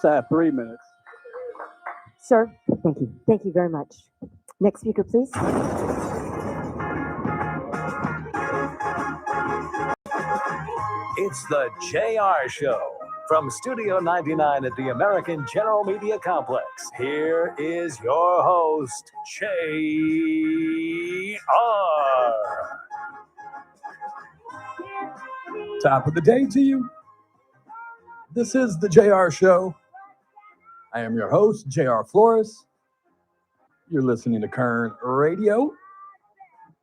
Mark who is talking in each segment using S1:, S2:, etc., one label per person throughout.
S1: At 3 minutes.
S2: Sir, thank you. Thank you very much. Next speaker, please.
S3: It's the JR Show from Studio 99 at the American General Media Complex. Here is your host, JR.
S4: Top of the day to you. This is the JR Show. I am your host, JR Flores. You're listening to Current Radio.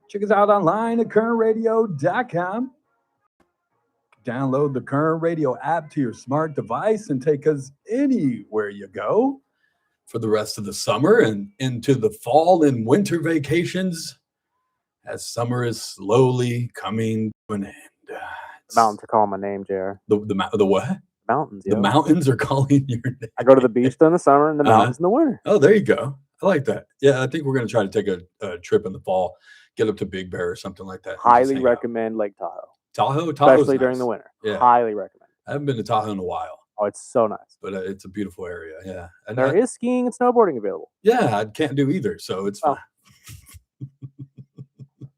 S4: Check us out online at currentradio.com. Download the Current Radio app to your smart device and take us anywhere you go for the rest of the summer and into the fall and winter vacations as summer is slowly coming to an end.
S5: The mountains are calling my name, JR.
S4: The what?
S5: Mountains,
S4: The mountains are calling your name.
S5: I go to the beach in the summer and the mountains in the winter.
S4: Oh, there you go. I like that. Yeah, I think we're going to try to take a trip in the fall, get up to Big Bear or something like that.
S5: Highly recommend Lake Tahoe.
S4: Tahoe's
S5: especially
S4: nice.
S5: During the winter.
S4: Yeah.
S5: Highly recommend.
S4: I haven't been to Tahoe in a while.
S5: Oh, it's so nice.
S4: But it's a beautiful area. Yeah. And
S5: there is skiing and snowboarding available.
S4: Yeah, I can't do either, so it's fine.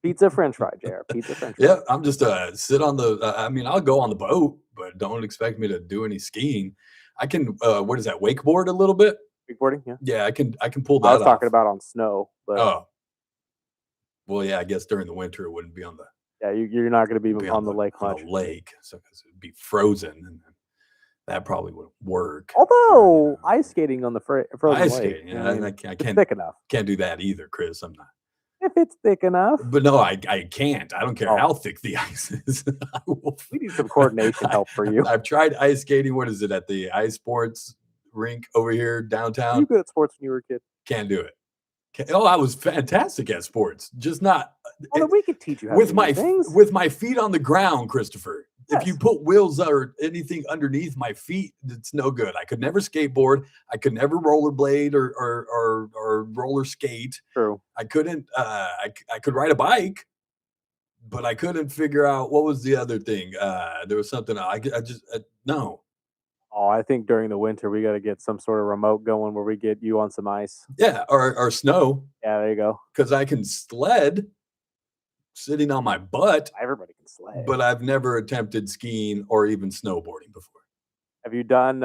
S5: Pizza French fry, JR. Pizza French fry.
S4: Yeah, I'm just sit on the. I'll go on the boat, but don't expect me to do any skiing. I can. What is that? Wakeboard a little bit.
S5: Wakeboarding, yeah.
S4: Yeah, I can pull that.
S5: I was talking about on snow, but
S4: well, yeah. I guess during the winter it wouldn't be on the.
S5: Yeah, you're not going to be on the lake much.
S4: On the lake, so it'd be frozen, and that probably wouldn't work.
S5: Although ice skating on the frozen
S4: ice
S5: lake,
S4: skating, I can't.
S5: It's thick enough.
S4: Can't do that either, Chris. I'm not.
S5: If it's thick enough.
S4: But no, I can't. I don't care how thick the ice is.
S5: We need some coordination help for you.
S4: I've tried ice skating. What is it at the ice sports rink over here downtown?
S5: You good at sports when you were a kid?
S4: Can't do it. I was fantastic at sports. Just not.
S5: Well, we could teach you how
S4: with
S5: to
S4: my
S5: do things.
S4: With my feet on the ground, Christopher.
S5: Yes.
S4: If you put wheels or anything underneath my feet, it's no good. I could never skateboard. I could never rollerblade or roller skate.
S5: True.
S4: I couldn't. I could ride a bike, but I couldn't figure out what was the other thing. There was something no.
S5: Oh, I think during the winter we got to get some sort of remote going where we get you on some ice.
S4: Yeah, or snow.
S5: Yeah, there you go.
S4: Because I can sled sitting on my butt.
S5: Everybody can sled.
S4: But I've never attempted skiing or even snowboarding before.
S5: Have you done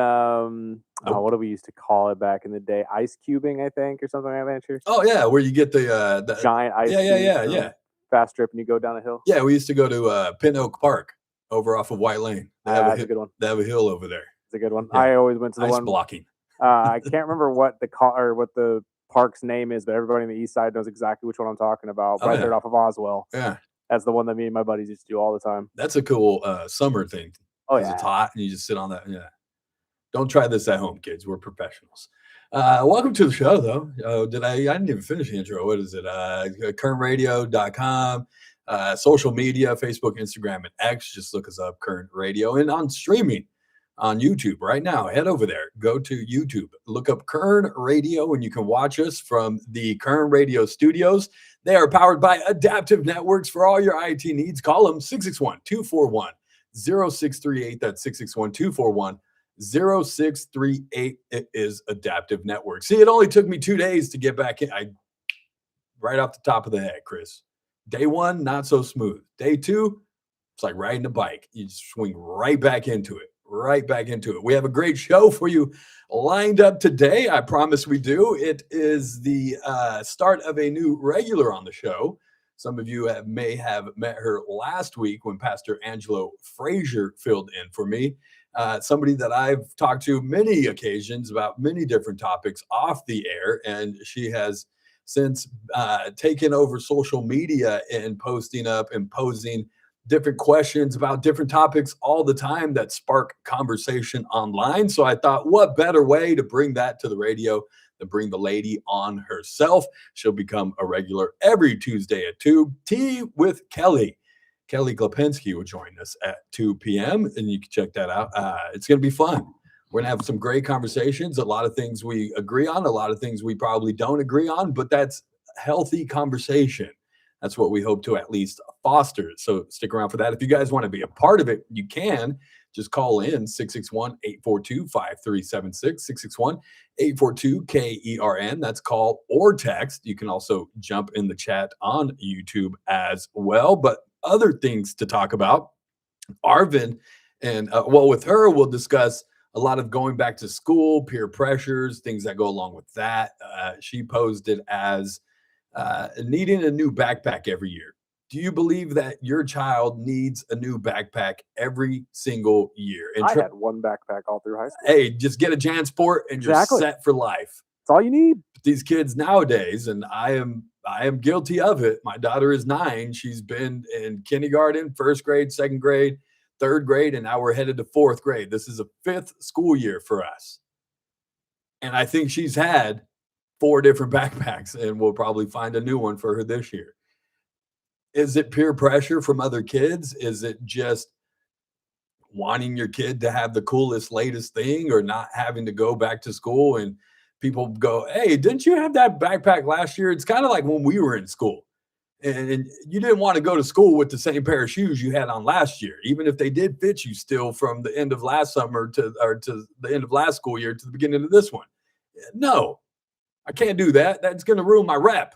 S5: what do we used to call it back in the day? Ice cubing, I think, or something like that.
S4: Oh yeah, where you get the
S5: giant ice.
S4: Yeah.
S5: Fast trip and you go down a hill.
S4: Yeah, we used to go to Pin Oak Park over off of White Lane.
S5: That's a good one.
S4: They have a hill over there.
S5: It's a good one.
S4: Yeah.
S5: I always went to the
S4: ice
S5: one
S4: blocking.
S5: I can't remember what the park's name is, but everybody on the east side knows exactly which one I'm talking about. Right there off of Oswell.
S4: Yeah.
S5: That's the one that me and my buddies used to do all the time.
S4: That's a cool summer thing.
S5: Oh, yeah.
S4: It's hot and you just sit on that. Yeah. Don't try this at home, kids. We're professionals. Welcome to the show, though. I didn't even finish the intro. What is it? Currentradio.com, social media, Facebook, Instagram, and X. Just look us up, Current Radio. And on streaming on YouTube right now, head over there. Go to YouTube. Look up Current Radio, and you can watch us from the Current Radio studios. They are powered by Adaptive Networks for all your IT needs. Call them 661-241-0638. That's 661-241-0638. It is Adaptive Networks. See, it only took me 2 days to get back in. Right off the top of the head, Chris. Day one, not so smooth. Day two, it's like riding a bike. You just swing right back into it. We have a great show for you lined up today. I promise we do. It is the start of a new regular on the show. Some of you may have met her last week when Pastor Angelo Frazier filled in for me. Somebody that I've talked to many occasions about many different topics off the air, and she has since taken over social media and posting up and posing different questions about different topics all the time that spark conversation online. So I thought, what better way to bring that to the radio than bring the lady on herself? She'll become a regular every Tuesday at 2. Tea with Kelly. Kelly Glapinski will join us at 2 p.m. and you can check that out. It's going to be fun. We're going to have some great conversations, a lot of things we agree on, a lot of things we probably don't agree on, but that's healthy conversation. That's what we hope to at least foster. So stick around for that. If you guys want to be a part of it, you can. just call in 661-842-5376, 661-842-KERN. That's call or text. You can also jump in the chat on YouTube as well. But other things to talk about, Arvin, and with her, we'll discuss a lot of going back to school, peer pressures, things that go along with that. She posed it as needing a new backpack every year. Do you believe that your child needs a new backpack every single year? And
S5: I had one backpack all through high school.
S4: hey, just get a JanSport and
S5: Exactly.
S4: you're set for life.
S5: That's all you need.
S4: These kids nowadays, and I am guilty of it. My daughter is 9. She's been in kindergarten, first grade, second grade, third grade, and now we're headed to 4th grade. This is a 5th school year for us. And I think she's had 4 different backpacks, and we'll probably find a new one for her this year. Is it peer pressure from other kids? Is it just wanting your kid to have the coolest, latest thing, or not having to go back to school? And people go, hey, didn't you have that backpack last year? It's kind of like when we were in school. And you didn't want to go to school with the same pair of shoes you had on last year, even if they did fit you still from the end of last summer to the end of last school year to the beginning of this one. No, I can't do that. That's going to ruin my rep.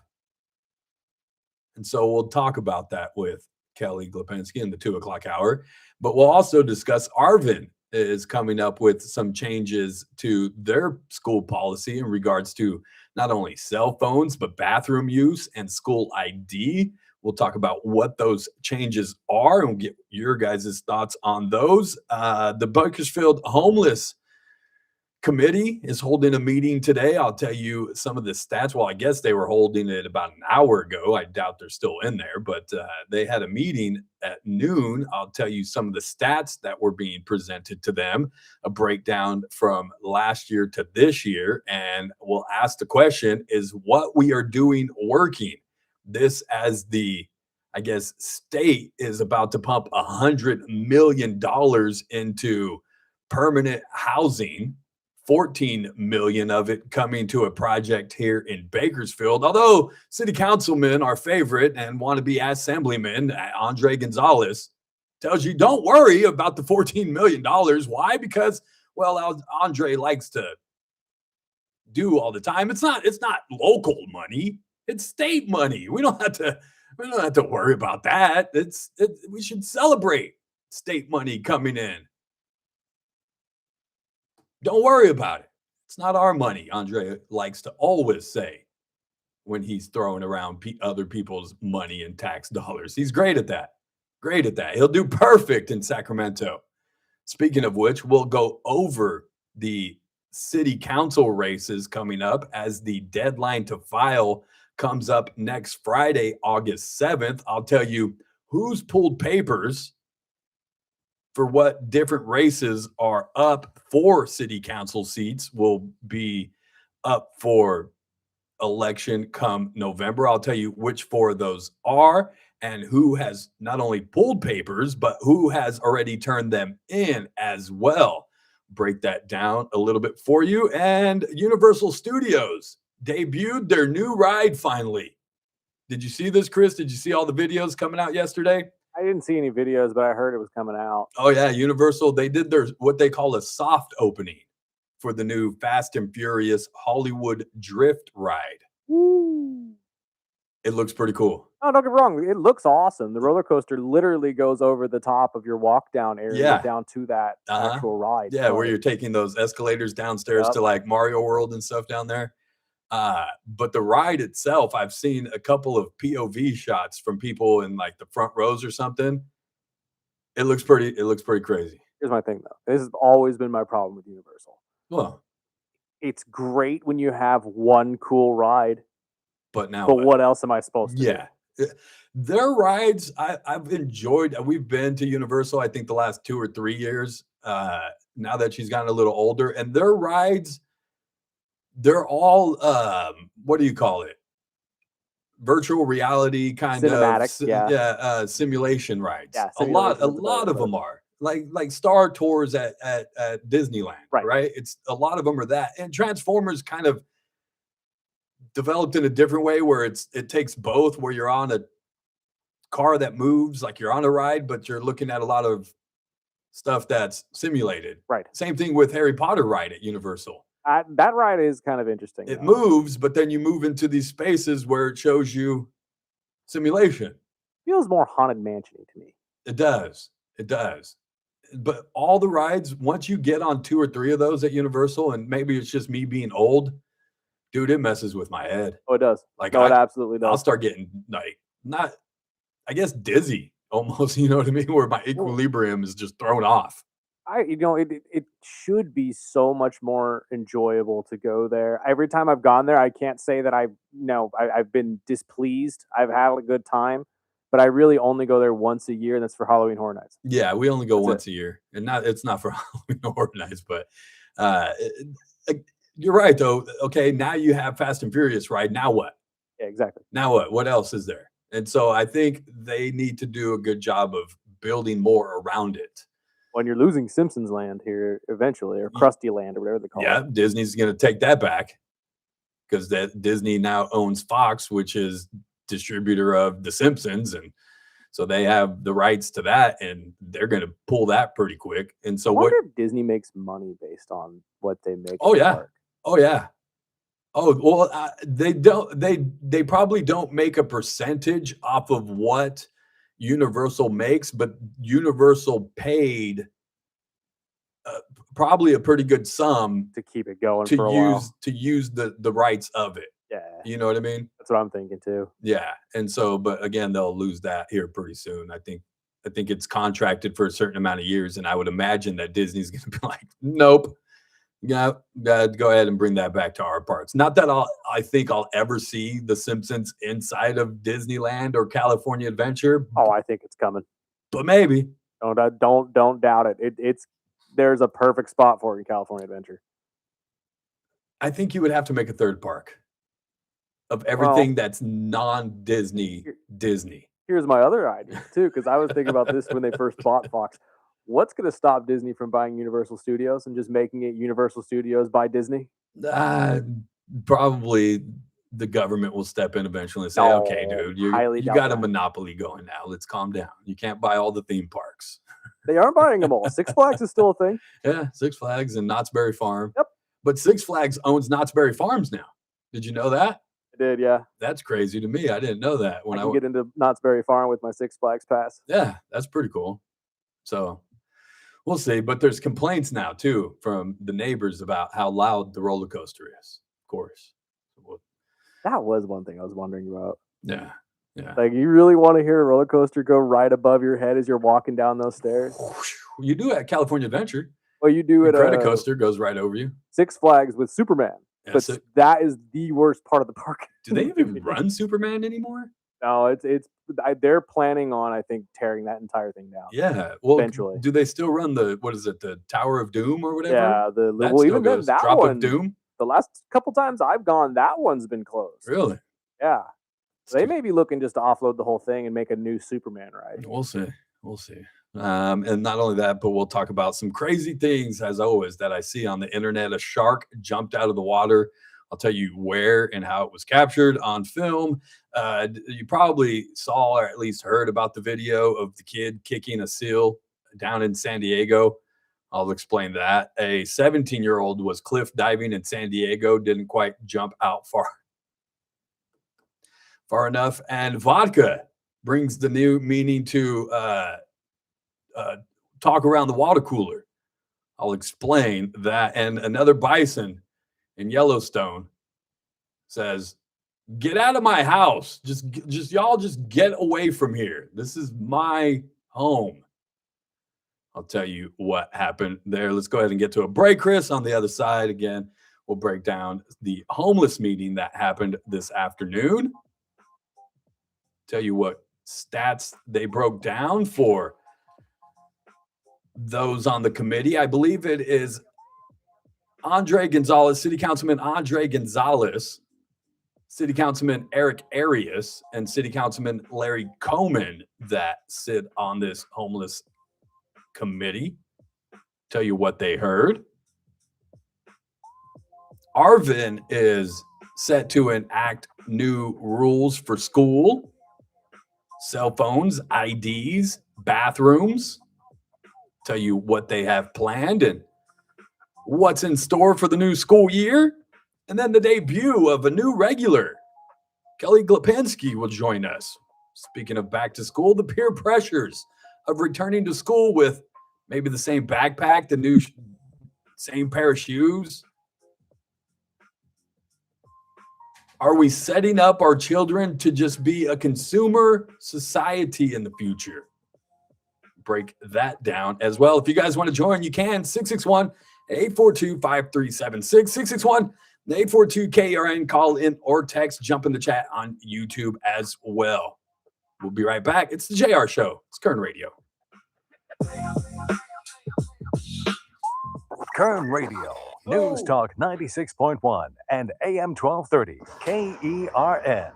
S4: And so we'll talk about that with Kelly Glapinski in the 2:00 hour. But we'll also discuss Arvin is coming up with some changes to their school policy in regards to not only cell phones, but bathroom use and school ID. We'll talk about what those changes are and we'll get your guys' thoughts on those. The Bakersfield Homeless Committee is holding a meeting today. I'll tell you some of the stats. Well, I guess they were holding it about an hour ago. I doubt they're still in there, but they had a meeting at noon. I'll tell you some of the stats that were being presented to them, a breakdown from last year to this year. And we'll ask the question, is what we are doing working? This as the, I guess, state is about to pump $100 million into permanent housing. 14 million of it coming to a project here in Bakersfield. Although city councilman, our favorite and wannabe assemblyman, Andre Gonzalez, tells you don't worry about the $14 million. Why? Because, well, Andre likes to do all the time. It's not local money. It's state money. We don't have to worry about that. We should celebrate state money coming in. Don't worry about it. It's not our money, Andre likes to always say when he's throwing around other people's money and tax dollars. He's great at that. Great at that. He'll do perfect in Sacramento. Speaking of which, we'll go over the city council races coming up as the deadline to file comes up next Friday, August 7th. I'll tell you who's pulled papers for what different races are up for city council seats will be up for election come November. I'll tell you which 4 of those are and who has not only pulled papers, but who has already turned them in as well. Break that down a little bit for you. And Universal Studios debuted their new ride finally. Did you see this, Chris? Did you see all the videos coming out yesterday?
S5: I didn't see any videos, but I heard it was coming out.
S4: Oh yeah, Universal, they did their what they call a soft opening for the new Fast and Furious Hollywood Drift ride.
S5: Woo.
S4: It looks pretty cool.
S5: Oh, don't get me wrong. It looks awesome. The roller coaster literally goes over the top of your walk down area down to that actual ride.
S4: Yeah, where you're taking those escalators downstairs to like Mario World and stuff down there. But the ride itself, I've seen a couple of POV shots from people in like the front rows or something. It looks pretty crazy.
S5: Here's my thing though. This has always been my problem with Universal.
S4: Well,
S5: it's great when you have one cool ride.
S4: But
S5: what else am I supposed to do?
S4: Their rides, I've enjoyed. We've been to Universal, I think the last 2 or 3 years, now that she's gotten a little older. And their rides, they're all what do you call it? Virtual reality kind
S5: of
S4: simulation rides.
S5: Yeah,
S4: a lot of them are like Star Tours at Disneyland, right? It's a lot of them are that, and Transformers kind of developed in a different way where it takes both, where you're on a car that moves like you're on a ride, but you're looking at a lot of stuff that's simulated.
S5: Right.
S4: Same thing with Harry Potter ride at Universal.
S5: That ride is kind of interesting.
S4: It
S5: though.
S4: moves, but then you move into these spaces where it shows you simulation.
S5: Feels more Haunted Mansion-y to me.
S4: It does. It does. But all the rides, once you get on 2 or 3 of those at Universal, and maybe it's just me being old, dude, it messes with my head.
S5: Oh, it does.
S4: Like
S5: No, it absolutely does.
S4: I'll start getting like not, I guess, dizzy almost. You know what I mean? Where my equilibrium is just thrown off.
S5: It should be so much more enjoyable to go there. Every time I've gone there, I can't say that I've been displeased. I've had a good time, but I really only go there once a year, and that's for Halloween Horror Nights.
S4: Yeah, we only go
S5: That's
S4: once a year, and it's not for Halloween Horror Nights, but you're right though. Okay, now you have Fast and Furious ride. Now what?
S5: Yeah, exactly.
S4: Now what? What else is there? And so I think they need to do a good job of building more around it.
S5: When you're losing Simpsons Land here eventually, or Krusty Land, or whatever they call
S4: Yeah,
S5: it.
S4: Disney's going to take that back because that Disney now owns Fox, which is distributor of The Simpsons, and so they have the rights to that, and they're going to pull that pretty quick. And so
S5: I wonder if Disney makes money based on what they make.
S4: Oh
S5: in the
S4: yeah,
S5: park.
S4: oh yeah. Oh well, they don't. They probably don't make a percentage off of what Universal makes, but Universal paid probably a pretty good sum
S5: to keep it going
S4: to
S5: for a while.
S4: use the rights of it.
S5: Yeah,
S4: You know what I mean?
S5: that's what I'm thinking too.
S4: Yeah. And so, but again, they'll lose that here pretty soon. I think it's contracted for a certain amount of years, and I would imagine that Disney's going to be like, nope. Yeah, go ahead and bring that back to our parks. Not that I think I'll ever see The Simpsons inside of Disneyland or California Adventure,
S5: Oh, I think it's coming.
S4: but maybe.
S5: Don't doubt it. There's a perfect spot for it in California Adventure.
S4: I think you would have to make a third park of everything that's non-Disney Disney.
S5: Here's my other idea too, because I was thinking about this when they first bought Fox. What's going to stop Disney from buying Universal Studios and just making it Universal Studios by Disney?
S4: Probably the government will step in eventually and say,
S5: No,
S4: okay, dude, you
S5: highly doubt
S4: got a
S5: that.
S4: monopoly going now. Let's calm down. You can't buy all the theme parks.
S5: They aren't buying them all. Six Flags is still a thing.
S4: Yeah, Six Flags and Knott's Berry Farm.
S5: Yep.
S4: But Six Flags owns Knott's Berry Farms now. Did you know that?
S5: I did, yeah.
S4: That's crazy to me. I didn't know that.
S5: I can get into Knott's Berry Farm with my Six Flags pass.
S4: Yeah, that's pretty cool. So we'll see. But there's complaints now too from the neighbors about how loud the roller coaster is. Of course.
S5: That was one thing I was wondering about.
S4: Yeah. Yeah.
S5: Like, you really want to hear a roller coaster go right above your head as you're walking down those stairs?
S4: You do at California Adventure.
S5: Well, you do
S4: The
S5: it
S4: credit
S5: at
S4: coaster goes right over you.
S5: Six Flags with Superman.
S4: Yeah,
S5: But
S4: so-
S5: that is the worst part of the park.
S4: do they even run Superman anymore?
S5: No, they're planning on, I think, tearing that entire thing down.
S4: Yeah. Well,
S5: Eventually.
S4: do they still run the Tower of Doom or whatever?
S5: Yeah,
S4: That
S5: well,
S4: still
S5: even then,
S4: goes.
S5: that
S4: Drop
S5: one,
S4: of Doom.
S5: the last couple times I've gone, that one's been closed.
S4: Really?
S5: Yeah. So they may be looking just to offload the whole thing and make a new Superman ride.
S4: We'll see. We'll see. And not only that, but we'll talk about some crazy things, as always, that I see on the internet. A shark jumped out of the water. I'll tell you where and how it was captured on film. You probably saw or at least heard about the video of the kid kicking a seal down in San Diego. I'll explain that. A 17-year-old was cliff diving in San Diego, didn't quite jump out far enough. And vodka brings the new meaning to talk around the water cooler. I'll explain that. And another bison in Yellowstone says, "Get out of my house. Just y'all just get away from here. This is my home." I'll tell you what happened there. Let's go ahead and get to a break, Chris. On the other side, again, we'll break down the homeless meeting that happened this afternoon. Tell you what stats they broke down for those on the committee. I believe it is Andre Gonzalez, City Councilman Andre Gonzalez, City Councilman Eric Arias, and City Councilman Larry Coman that sit on this homeless committee. Tell you what they heard. Arvin is set to enact new rules for school, cell phones, IDs, bathrooms. tell you what they have planned and what's in store for the new school year. And then the debut of a new regular, Kelly Glapinski, will join us. Speaking of back to school, the peer pressures of returning to school with maybe the same backpack, the new same pair of shoes. Are we setting up our children to just be a consumer society in the future? Break that down as well. If you guys want to join, you can. 661-842-5376. 661-842-KRN. Call in or text. Jump in the chat on YouTube as well. We'll be right back. It's the JR Show. It's Kern Radio.
S3: Kern Radio, News Talk 96.1 and AM 1230, KERN.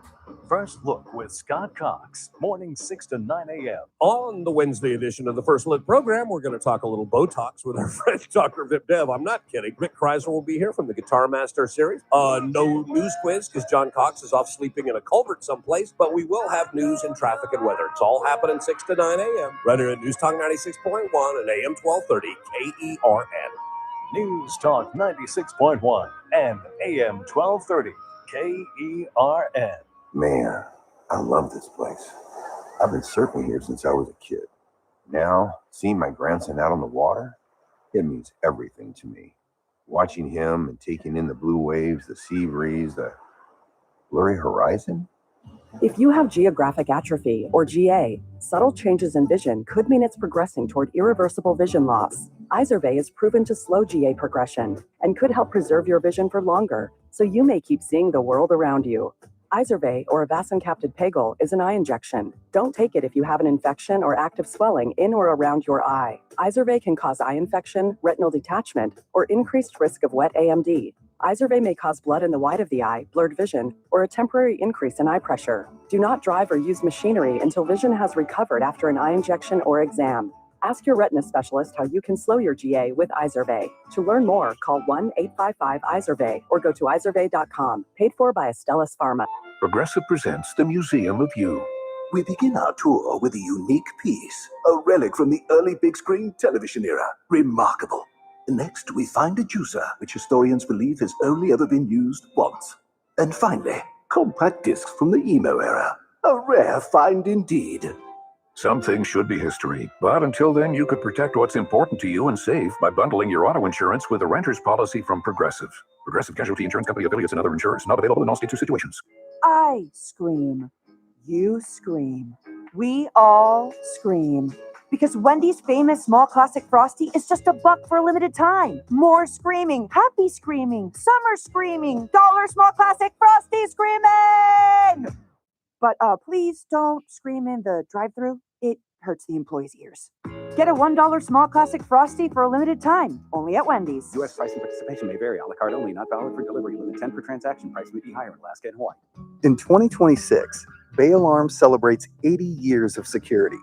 S3: First Look with Scott Cox, morning 6 to 9 a.m.
S1: On the Wednesday edition of the First Look program, we're going to talk a little Botox with our friend Dr. Vip Dev. I'm not kidding. Mick Chrysler will be here from the Guitar Master series. No news quiz because John Cox is off sleeping in a culvert someplace, but we will have news and traffic and weather. It's all happening 6 to 9 a.m. right here at News Talk 96.1 and AM 1230 KERN.
S3: News Talk 96.1 and AM 1230, KERN.
S6: Man, I love this place. I've been surfing here since I was a kid. Now, seeing my grandson out on the water, it means everything to me. Watching him and taking in the blue waves, the sea breeze, the blurry horizon.
S7: If you have geographic atrophy, or GA, subtle changes in vision could mean it's progressing toward irreversible vision loss. Izervay is proven to slow GA progression and could help preserve your vision for longer, so you may keep seeing the world around you. Izervay, or avacincaptad pegol, is an eye injection. Don't take it if you have an infection or active swelling in or around your eye. Izervay can cause eye infection, retinal detachment, or increased risk of wet AMD. Izervay may cause blood in the white of the eye, blurred vision, or a temporary increase in eye pressure. Do not drive or use machinery until vision has recovered after an eye injection or exam. Ask your retina specialist how you can slow your GA with Izervay. To learn more, call 1-855-IZERVAY or go to izervay.com. Paid for by Astellas Pharma.
S8: Progressive presents the Museum of You. We begin our tour with a unique piece, a relic from the early big screen television era. Remarkable. Next, we find a juicer, which historians believe has only ever been used once. And finally, compact discs from the emo era. A rare find indeed.
S9: Some things should be history, but until then, you could protect what's important to you and save by bundling your auto insurance with a renter's policy from Progressive. Progressive Casualty Insurance Company affiliates and other insurers. Not available in all states or situations.
S10: I scream. You scream. We all scream. Because Wendy's famous small classic Frosty is just $1 for a limited time. More screaming, happy screaming, summer screaming, dollar small classic Frosty screaming! But please don't scream in the drive-thru. It hurts the employees' ears. Get a $1 small classic Frosty for a limited time, only at Wendy's.
S11: U.S. pricing participation may vary. A la carte only, not valid for delivery. Limit 10 per transaction. Price may be higher in Alaska and Hawaii.
S12: In 2026, Bay Alarm celebrates 80 years of security.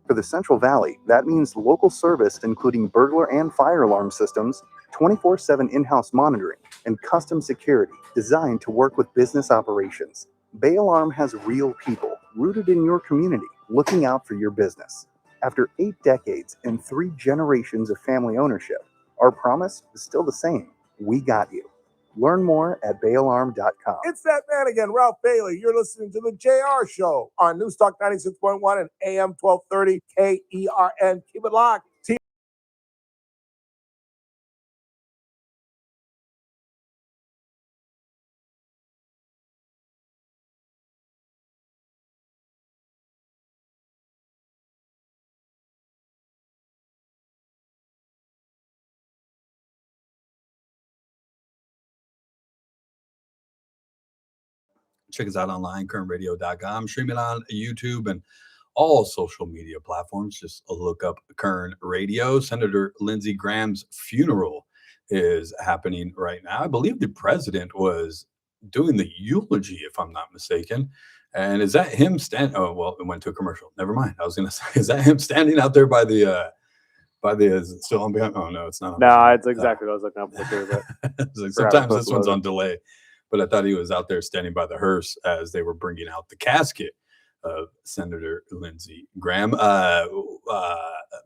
S12: For the Central Valley, that means local service including burglar and fire alarm systems, 24/7 in-house monitoring, and custom security designed to work with business operations. Bay Alarm has real people rooted in your community looking out for your business. After 8 decades and 3 generations of family ownership, our promise is still the same. We got you. Learn more at bayalarm.com.
S1: It's that man again, Ralph Bailey. You're listening to the JR Show on News Talk 96.1 and AM 1230 KERN. Keep it locked.
S4: Check us out online, kernradio.com. Stream it on YouTube and all social media platforms. Just look up Kern Radio. Senator Lindsey Graham's funeral is happening right now. I believe the president was doing the eulogy, if I'm not mistaken. And is that him standing? Oh, well, it went to a commercial. Never mind. I was going to say, is that him standing out there by the, is it still on behind? Oh, no, it's not.
S5: No, it's exactly what I was looking up for. But
S4: like sometimes this one's on delay. But I thought he was out there standing by the hearse as they were bringing out the casket of Senator Lindsey Graham.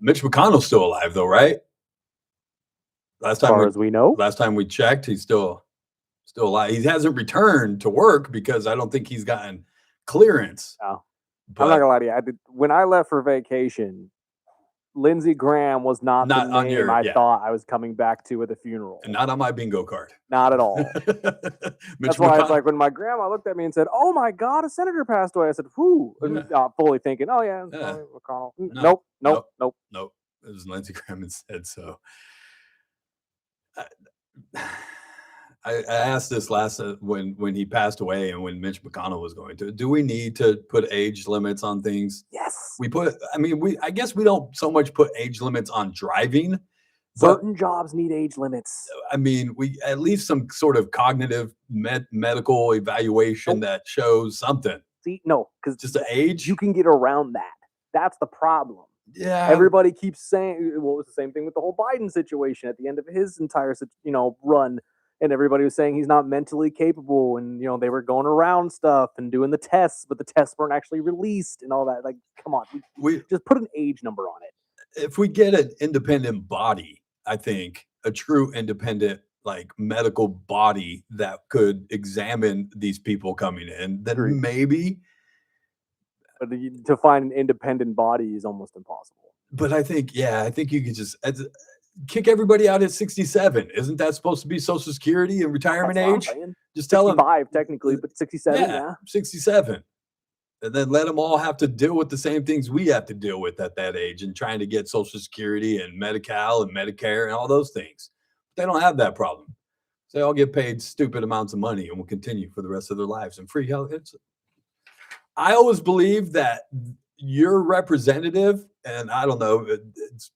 S4: Mitch McConnell's still alive, though, right?
S5: As far as we know.
S4: Last time we checked, he's still alive. He hasn't returned to work because I don't think he's gotten clearance.
S5: No.
S4: But
S5: I'm not gonna lie to you. When I left for vacation, Lindsey Graham was not the
S4: on
S5: name
S4: your-
S5: I
S4: yeah.
S5: thought I was coming back to at the funeral.
S4: and not on my bingo card.
S5: Not at all.
S4: Mitch
S5: That's why it's
S4: McConnell-
S5: like when my grandma looked at me and said, "Oh my God, a senator passed away." I said, "Who?" And not fully thinking, "Oh yeah,
S4: Yeah.
S5: McConnell."
S4: No,
S5: Nope.
S4: Nope. It was Lindsey Graham that said so. I asked this last when he passed away and when Mitch McConnell was going to. Do we need to put age limits on things?
S5: Yes.
S4: I guess we don't so much put age limits on driving. But
S5: Certain jobs need age limits.
S4: we at least some sort of cognitive medical evaluation that shows something.
S5: See, no, because
S4: Just the age.
S5: you can get around that. That's the problem.
S4: Yeah.
S5: Everybody keeps saying, well, it was the same thing with the whole Biden situation at the end of his entire, run. And everybody was saying he's not mentally capable. And, they were going around stuff and doing the tests, but the tests weren't actually released and all that. Like, come on.
S4: we
S5: Just put an age number on it.
S4: if we get an independent body, I think a true independent medical body that could examine these people coming in, then
S5: Agreed.
S4: maybe.
S5: But to find an independent body is almost impossible.
S4: But I think you could just kick everybody out at 67. Isn't that supposed to be Social Security and retirement
S5: That's what I'm
S4: age?
S5: saying.
S4: Just tell them
S5: 65 technically, but 67, yeah.
S4: 67. And then let them all have to deal with the same things we have to deal with at that age and trying to get Social Security and Medi-Cal and Medicare and all those things. They don't have that problem. So they all get paid stupid amounts of money and will continue for the rest of their lives and free health. I always believe that your representative, and I don't know, it's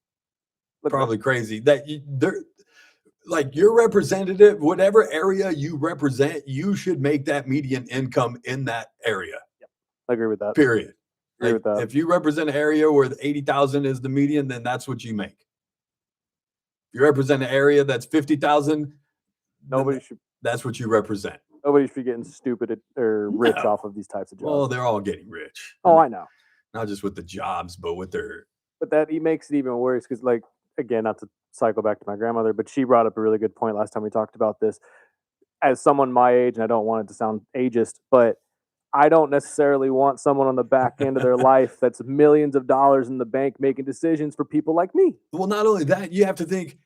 S4: probably crazy that your representative, whatever area you represent, you should make that median income in that area.
S5: I agree with that.
S4: Period.
S5: Agree with that.
S4: If you represent an area where the 80,000 is the median, then that's what you make. If you represent an area that's 50,000, that's what you represent.
S5: Nobody should be getting stupid or rich
S4: No.
S5: off of these types of jobs.
S4: Well, they're all getting rich.
S5: Oh, I know.
S4: Not just with the jobs, but with their.
S5: But that he makes it even worse because, again, not to cycle back to my grandmother, but she brought up a really good point last time we talked about this. As someone my age, and I don't want it to sound ageist, but I don't necessarily want someone on the back end of their life that's millions of dollars in the bank making decisions for people like me.
S4: Well, not only that, you have to think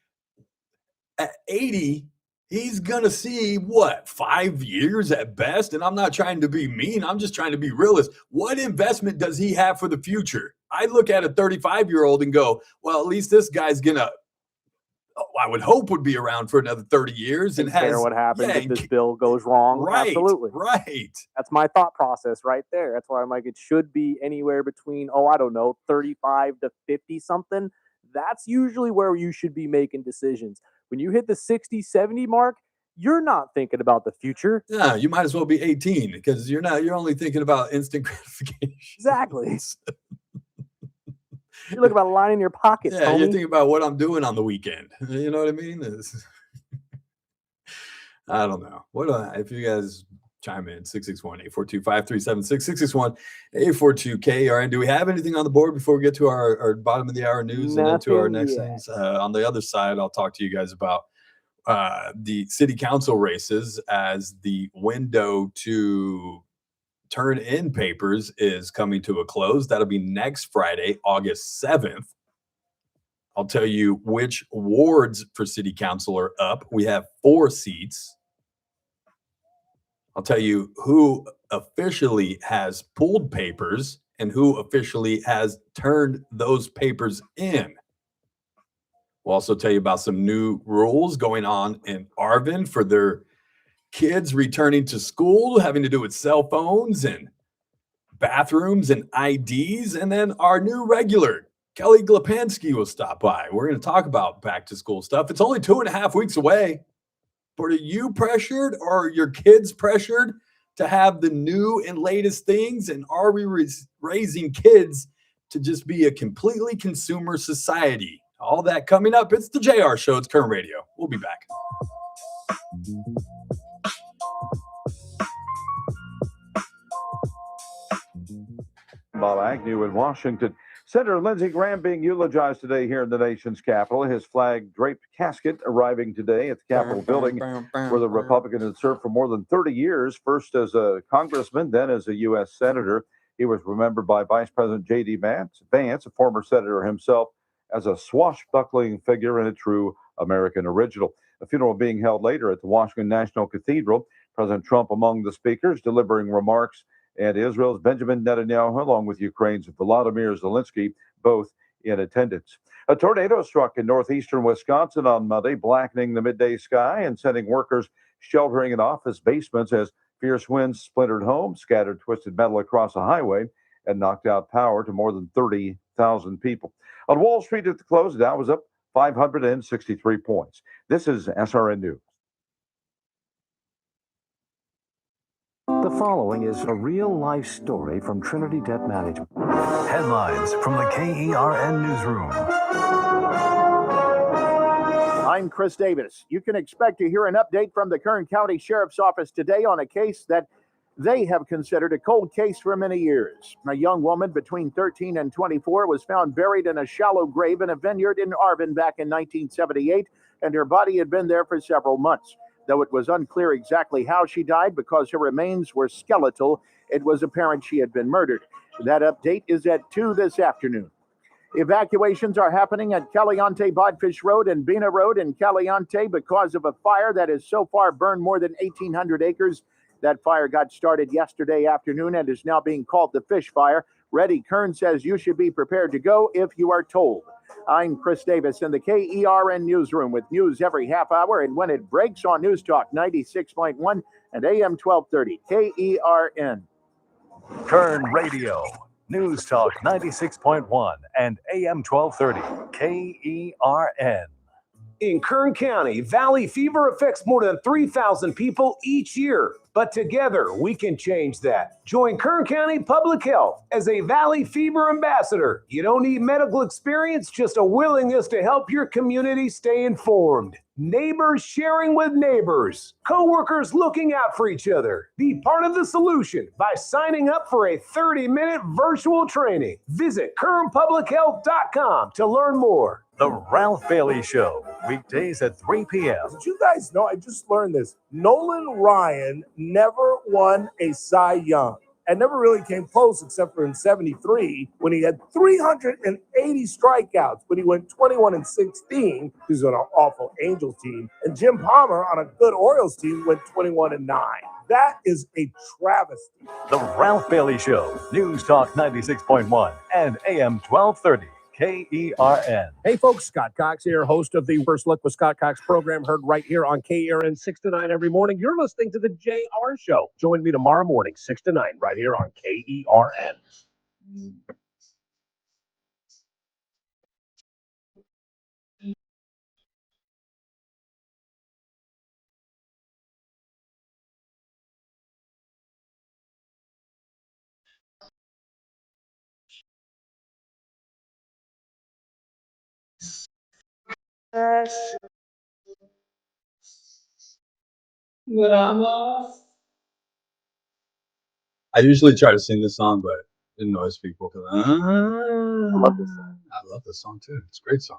S4: at 80, he's going to see 5 years at best. And I'm not trying to be mean. I'm just trying to be realist. What investment does he have for the future? I look at a 35-year-old and go, well, at least this guy's going to, I would hope would be around for another 30 years and has
S5: care what happens
S4: yeah,
S5: if this bill goes wrong.
S4: Right,
S5: Absolutely.
S4: right.
S5: That's my thought process right there. That's why I'm like, it should be anywhere between, 35 to 50 something. That's usually where you should be making decisions. When you hit the 60, 70 mark, you're not thinking about the future.
S4: Yeah, you might as well be 18 because you're only thinking about instant gratification.
S5: Exactly. You're looking about lining your pockets,
S4: Yeah,
S5: homie.
S4: you're thinking about what I'm doing on the weekend. You know what I mean? I don't know. If you guys chime in, 661-842-5376, 661-842-KRN. Do we have anything on the board before we get to our bottom of the hour news and then to our next things? On the other side, I'll talk to you guys about the city council races as the window to turn in papers is coming to a close. That'll be next Friday, August 7th. I'll tell you which wards for city council are up. We have 4 seats. I'll tell you who officially has pulled papers and who officially has turned those papers in. We'll also tell you about some new rules going on in Arvin for their kids returning to school, having to do with cell phones and bathrooms and IDs. And then our new regular, Kelly Glapansky, will stop by. We're going to talk about back to school stuff. It's only 2.5 weeks away. But are you pressured or are your kids pressured to have the new and latest things? And are we raising kids to just be a completely consumer society? All that coming up. It's the JR Show. It's Current Radio. We'll be back.
S13: Bob Agnew in Washington. Senator Lindsey Graham being eulogized today here in the nation's capital. His flag-draped casket arriving today at the Capitol building, where the Republican had served for more than 30 years, first as a congressman, then as a U.S. senator. He was remembered by Vice President J.D. Vance, a former senator himself, as a swashbuckling figure and a true American original. A funeral being held later at the Washington National Cathedral. President Trump among the speakers, delivering remarks, and Israel's Benjamin Netanyahu, along with Ukraine's Volodymyr Zelensky, both in attendance. A tornado struck in northeastern Wisconsin on Monday, blackening the midday sky and sending workers sheltering in office basements as fierce winds splintered homes, scattered twisted metal across a highway, and knocked out power to more than 30,000 people. On Wall Street at the close, the Dow was up 563 points. This is SRN News.
S3: The following is a real-life story from Trinity Debt Management. Headlines from the KERN Newsroom.
S14: I'm Chris Davis. You can expect to hear an update from the Kern County Sheriff's Office today on a case that they have considered a cold case for many years. A young woman between 13 and 24 was found buried in a shallow grave in a vineyard in Arvin back in 1978, and her body had been there for several months. Though it was unclear exactly how she died because her remains were skeletal, it was apparent she had been murdered. That update is at 2 this afternoon. Evacuations are happening at Caliente Bodfish Road and Bena Road in Caliente because of a fire that has so far burned more than 1,800 acres. That fire got started yesterday afternoon and is now being called the Fish Fire. Reddy Kern says you should be prepared to go if you are told. I'm Chris Davis in the KERN Newsroom with news every half hour and when it breaks on News Talk 96.1 and AM 1230. KERN.
S3: Kern Radio. News Talk 96.1 and AM 1230. KERN.
S15: In Kern County, Valley fever affects more than 3,000 people each year. But together, we can change that. Join Kern County Public Health as a Valley fever ambassador. You don't need medical experience, just a willingness to help your community stay informed. Neighbors sharing with neighbors. Coworkers looking out for each other. Be part of the solution by signing up for a 30-minute virtual training. Visit KernPublicHealth.com to learn more.
S3: The Ralph Bailey Show. Weekdays at 3 p.m.
S16: Did you guys know? I just learned this. Nolan Ryan never won a Cy Young and never really came close except for in 73 when he had 380 strikeouts, but he went 21-16. He's on an awful Angels team. And Jim Palmer on a good Orioles team went 21-9. That is a travesty.
S3: The Ralph Bailey Show. News Talk 96.1 and AM 1230. KERN.
S1: Hey folks, Scott Cox here, host of the First Look with Scott Cox program, heard right here on KERN 6 to 9 every morning. You're listening to the JR Show. Join me tomorrow morning, 6 to 9, right here on KERN.
S4: I usually try to sing this song, but it annoys people because I love this song. I love this song too. It's a great song.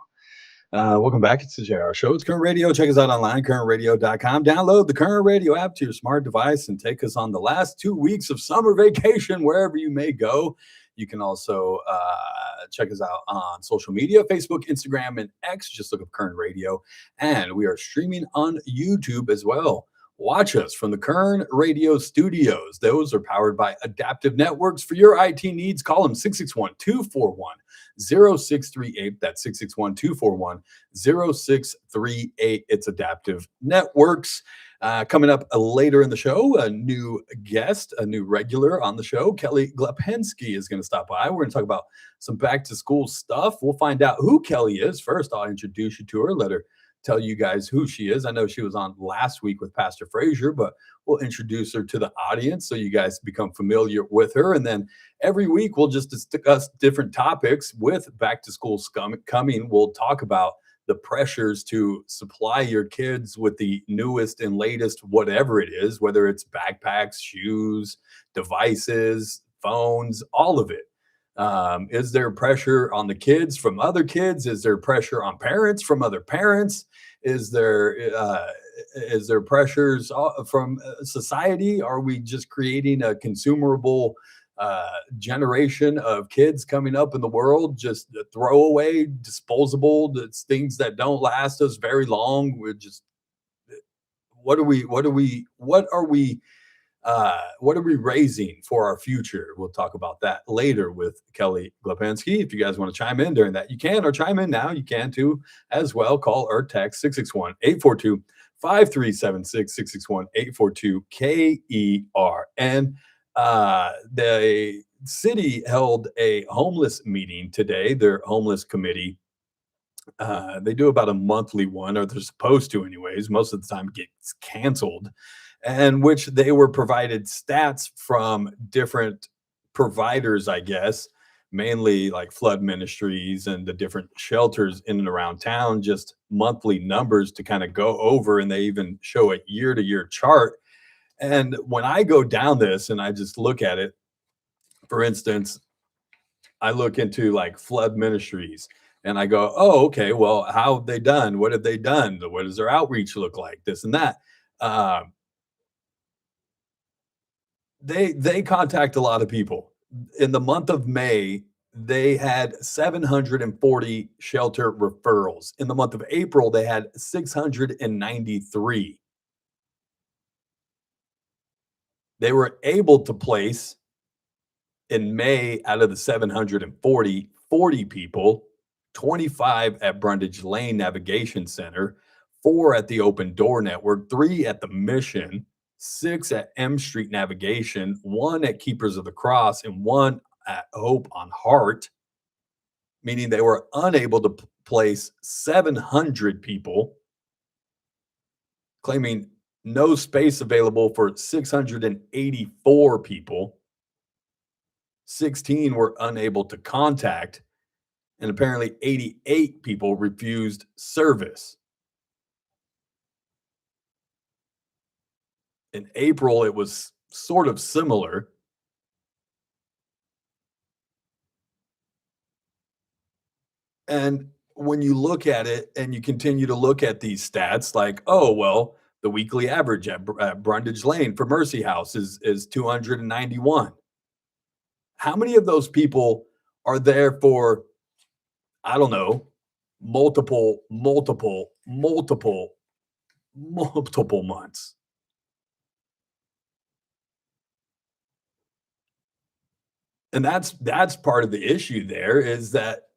S4: Welcome back. It's the JR Show. It's Kern Radio. Check us out online, kernradio.com. Download the Kern Radio app to your smart device and take us on the last 2 weeks of summer vacation, wherever you may go. You can also check us out on social media, Facebook, Instagram, and X. Just look up Kern Radio. And we are streaming on YouTube as well. Watch us from the Kern Radio studios. Those are powered by Adaptive Networks. For your IT needs, call them 661-241-0638. That's 661-241-0638. It's Adaptive Networks. Coming up later in the show, a new guest, a new regular on the show, Kelly Glepensky is going to stop by. We're going to talk about some back-to-school stuff. We'll find out who Kelly is. First, I'll introduce you to her, let her tell you guys who she is. I know she was on last week with Pastor Frazier, but we'll introduce her to the audience so you guys become familiar with her. And then every week we'll just discuss different topics with back to school coming. We'll talk about the pressures to supply your kids with the newest and latest, whatever it is, whether it's backpacks, shoes, devices, phones, all of it. Is there pressure on the kids from other kids? Is there pressure on parents from other parents? Is there pressures from society? Are we just creating a consumable generation of kids coming up in the world, just throwaway, disposable? That's things that don't last us very long. We're just what are we raising for our future? We'll talk about that later with Kelly Glapensky. If you guys want to chime in during that, you can, or chime in now. You can too as well. Call or text 661-842-5376, 661-842-KERN. The city held a homeless meeting today, their homeless committee. They do about a monthly one, or they're supposed to anyways. Most of the time it gets canceled. And which they were provided stats from different providers, I guess, mainly like flood ministries and the different shelters in and around town, just monthly numbers to kind of go over. And they even show a year-to-year chart. And when I go down this and I just look at it, for instance, I look into like flood ministries and I go, oh, okay, well, how have they done? What have they done? What does their outreach look like? This and that. They contact a lot of people. In the month of May, they had 740 shelter referrals. In the month of April, they had 693. They were able to place in May, out of the 740, 40 people, 25 at Brundage Lane Navigation Center, 4 at the Open Door Network, 3 at the Mission, 6 at M Street Navigation, 1 at Keepers of the Cross, and 1 at Hope on Heart, meaning they were unable to place 700 people, claiming no space available for 684 people. 16 were unable to contact, and apparently 88 people refused service. In April, it was sort of similar. And when you look at it and you continue to look at these stats, like, oh, well, the weekly average at Brundage Lane for Mercy House is 291. How many of those people are there for, I don't know, multiple months? And that's part of the issue there, is that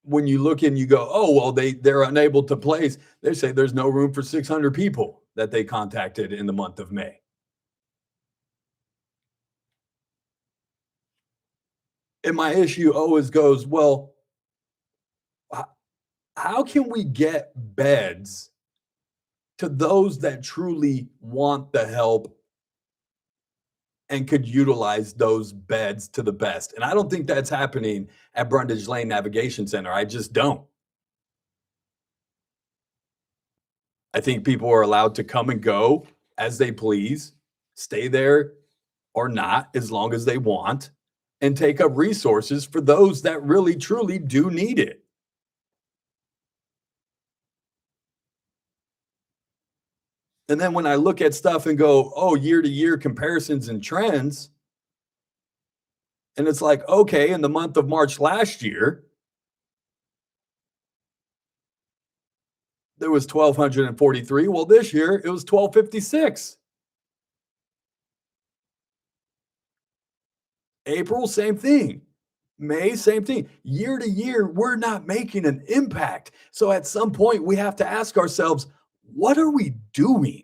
S4: when you look and you go, oh, well, they're unable to place, they say there's no room for 600 people that they contacted in the month of May. And my issue always goes, well, how can we get beds to those that truly want the help and could utilize those beds to the best? And I don't think that's happening at Brundage Lane Navigation Center. I just don't. I think people are allowed to come and go as they please, stay there or not, as long as they want, and take up resources for those that really, truly do need it. And then when I look at stuff and go, oh, year-to-year comparisons and trends, and it's like, okay, in the month of March last year, there was 1,243. Well, this year it was 1,256. April, same thing. May, same thing. Year to year, we're not making an impact. So at some point, we have to ask ourselves, what are we doing?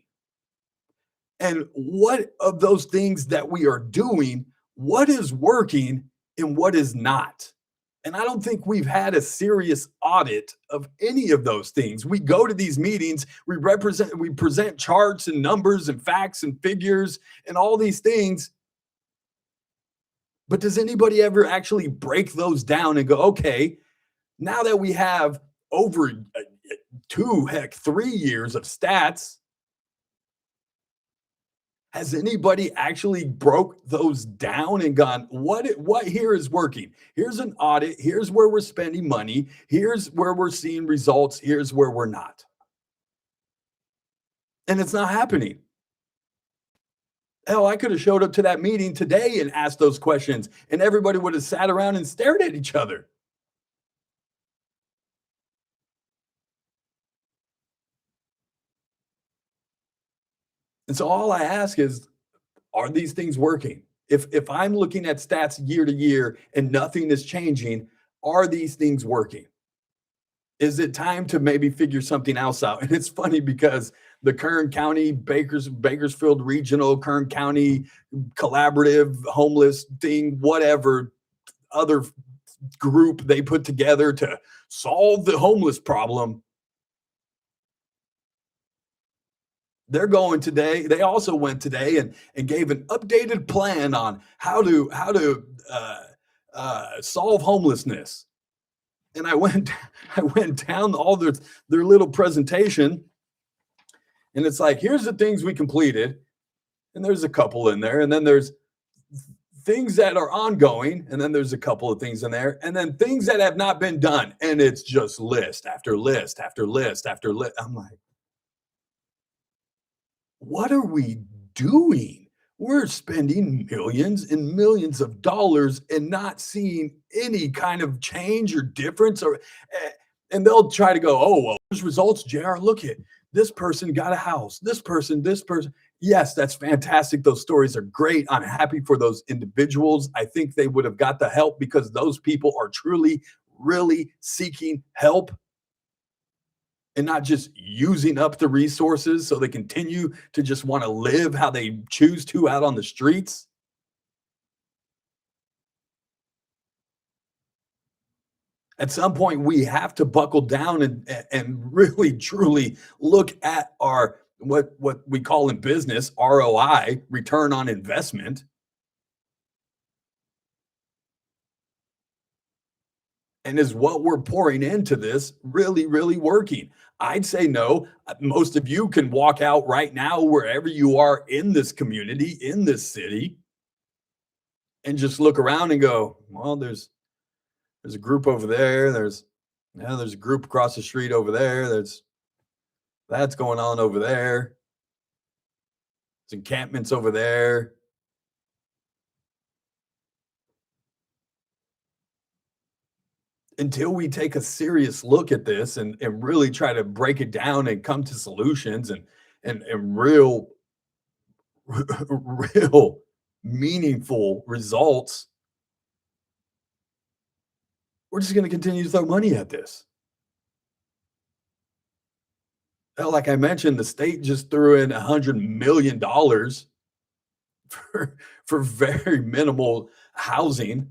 S4: And what of those things that we are doing, what is working and what is not? And I don't think we've had a serious audit of any of those things. We go to these meetings, we present charts and numbers and facts and figures and all these things. But does anybody ever actually break those down and go, okay, now that we have over 3 years of stats, Has anybody actually broke those down and gone, what here is working? Here's an audit. Here's where we're spending money. Here's where we're seeing results. Here's where we're not. And it's not happening. Hell, I could have showed up to that meeting today and asked those questions, and everybody would have sat around and stared at each other. And so all I ask is, are these things working? If I'm looking at stats year to year and nothing is changing, are these things working? Is it time to maybe figure something else out? And it's funny because the Kern County Bakersfield Regional, Kern County Collaborative, homeless thing, whatever other group they put together to solve the homeless problem, they're going today. They also went today and gave an updated plan on how to solve homelessness. And I went down all their little presentation, and it's like, here's the things we completed, and there's a couple in there, and then there's things that are ongoing, and then there's a couple of things in there, and then things that have not been done, and it's just list after list after list after list. I'm like, what are we doing? We're spending millions and millions of dollars and not seeing any kind of change or difference, and they'll try to go, oh, well, there's results, JR. Look at this person got a house. This person. Yes, that's fantastic. Those stories are great. I'm happy for those individuals. I think they would have got the help because those people are truly, really seeking help and not just using up the resources so they continue to just want to live how they choose to out on the streets. At some point, we have to buckle down and really, truly look at our what we call in business ROI, return on investment. And is what we're pouring into this really, really working? I'd say no. Most of you can walk out right now, wherever you are in this community, in this city, and just look around and go, well, there's a group over there. There's a group across the street over there. That's going on over there. There's encampments over there. Until we take a serious look at this and really try to break it down and come to solutions and real meaningful results, we're just going to continue to throw money at this. Hell, like I mentioned, the state just threw in $100 million for very minimal housing.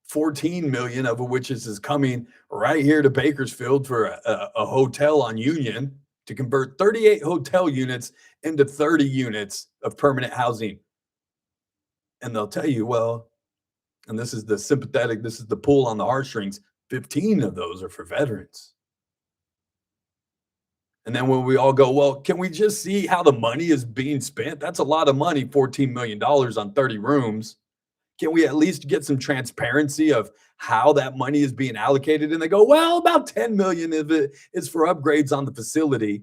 S4: 14 million of which is coming right here to Bakersfield for a hotel on Union to convert 38 hotel units into 30 units of permanent housing. And they'll tell you, well, and this is the sympathetic, this is the pull on the heartstrings, 15 of those are for veterans. And then when we all go, well, can we just see how the money is being spent? That's a lot of money, $14 million on 30 rooms. Can we at least get some transparency of how that money is being allocated? And they go, well, about 10 million of it is for upgrades on the facility,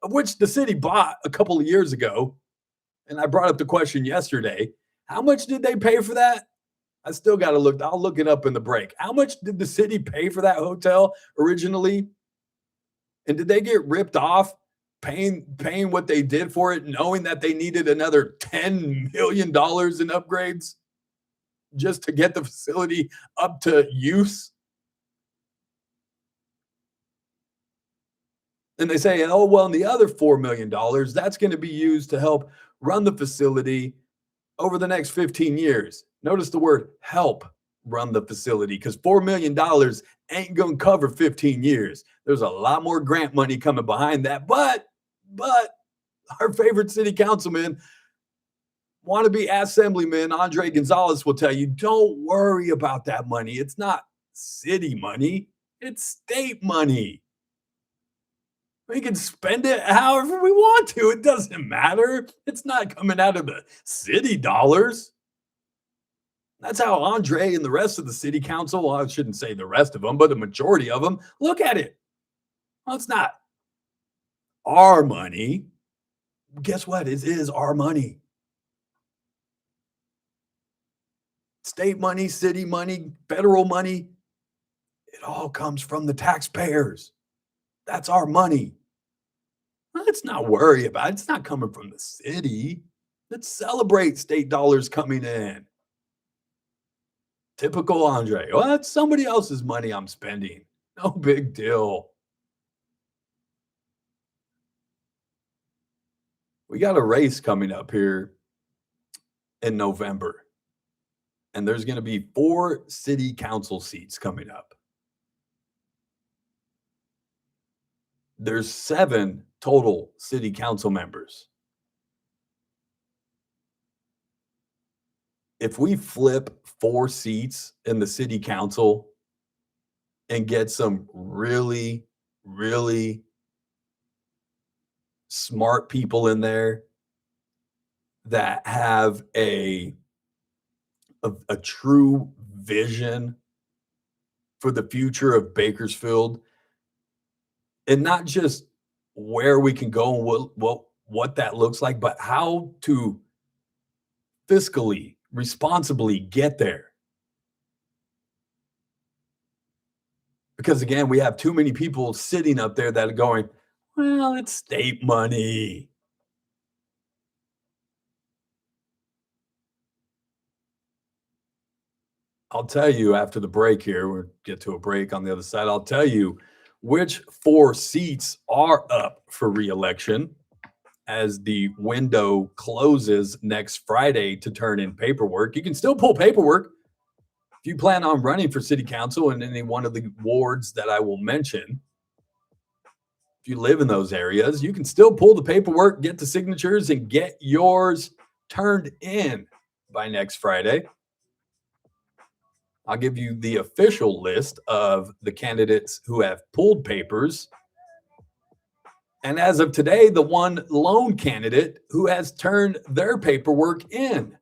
S4: of which the city bought a couple of years ago. And I brought up the question yesterday, how much did they pay for that? I still got to look. I'll look it up in the break. How much did the city pay for that hotel originally? And did they get ripped off paying what they did for it, knowing that they needed another $10 million in upgrades just to get the facility up to use? And they say, oh, well, and the other $4 million, that's going to be used to help run the facility over the next 15 years. Notice the word help run the facility, because $4 million ain't going to cover 15 years. There's a lot more grant money coming behind that. But our favorite city councilman, wannabe assemblyman Andre Gonzalez will tell you, don't worry about that money. It's not city money. It's state money. We can spend it however we want to. It doesn't matter. It's not coming out of the city dollars. That's how Andre and the rest of the city council, well, I shouldn't say the rest of them, but the majority of them look at it. Well, it's not our money. Guess what? It is our money. State money, city money, federal money. It all comes from the taxpayers. That's our money. Let's not worry about it. It's not coming from the city. Let's celebrate state dollars coming in. Typical Andre. Well, that's somebody else's money I'm spending. No big deal. We got a race coming up here in November. And there's going to be 4 city council seats coming up. There's 7 total city council members. If we flip 4 seats in the city council and get some really, really smart people in there that have a true vision for the future of Bakersfield, and not just where we can go and what that looks like, but how to fiscally, responsibly get there. Because again, we have too many people sitting up there that are going, well, it's state money. I'll tell you after the break here, we'll get to a break on the other side. I'll tell you which 4 seats are up for re-election as the window closes next Friday to turn in paperwork. You can still pull paperwork if you plan on running for city council in any one of the wards that I will mention. If you live in those areas, you can still pull the paperwork, get the signatures, and get yours turned in by next Friday. I'll give you the official list of the candidates who have pulled papers. And as of today, the one lone candidate who has turned their paperwork in.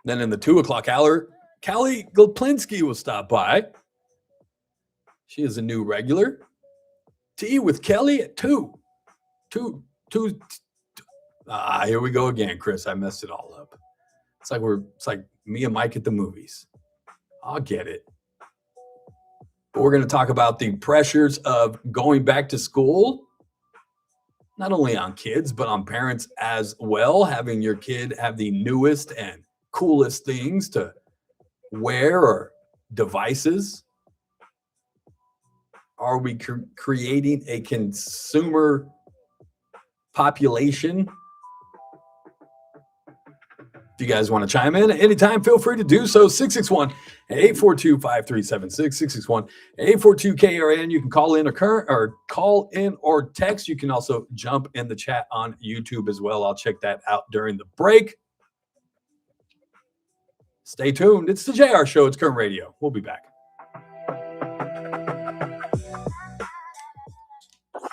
S4: Then in the 2 o'clock hour, Callie Goplinski will stop by. She is a new regular. Tea with Kelly at 2. Here we go again, Chris. I messed it all up. It's like me and Mike at the movies. I'll get it. But we're going to talk about the pressures of going back to school, not only on kids, but on parents as well. Having your kid have the newest and coolest things to wear or devices. Are we creating a consumer population? If you guys want to chime in anytime, feel free to do so. 661-842-5376, 661-842-KRN. You can call in or text. You can also jump in the chat on YouTube as well. I'll check that out during the break. Stay tuned. It's the JR Show. It's Current Radio. We'll be back.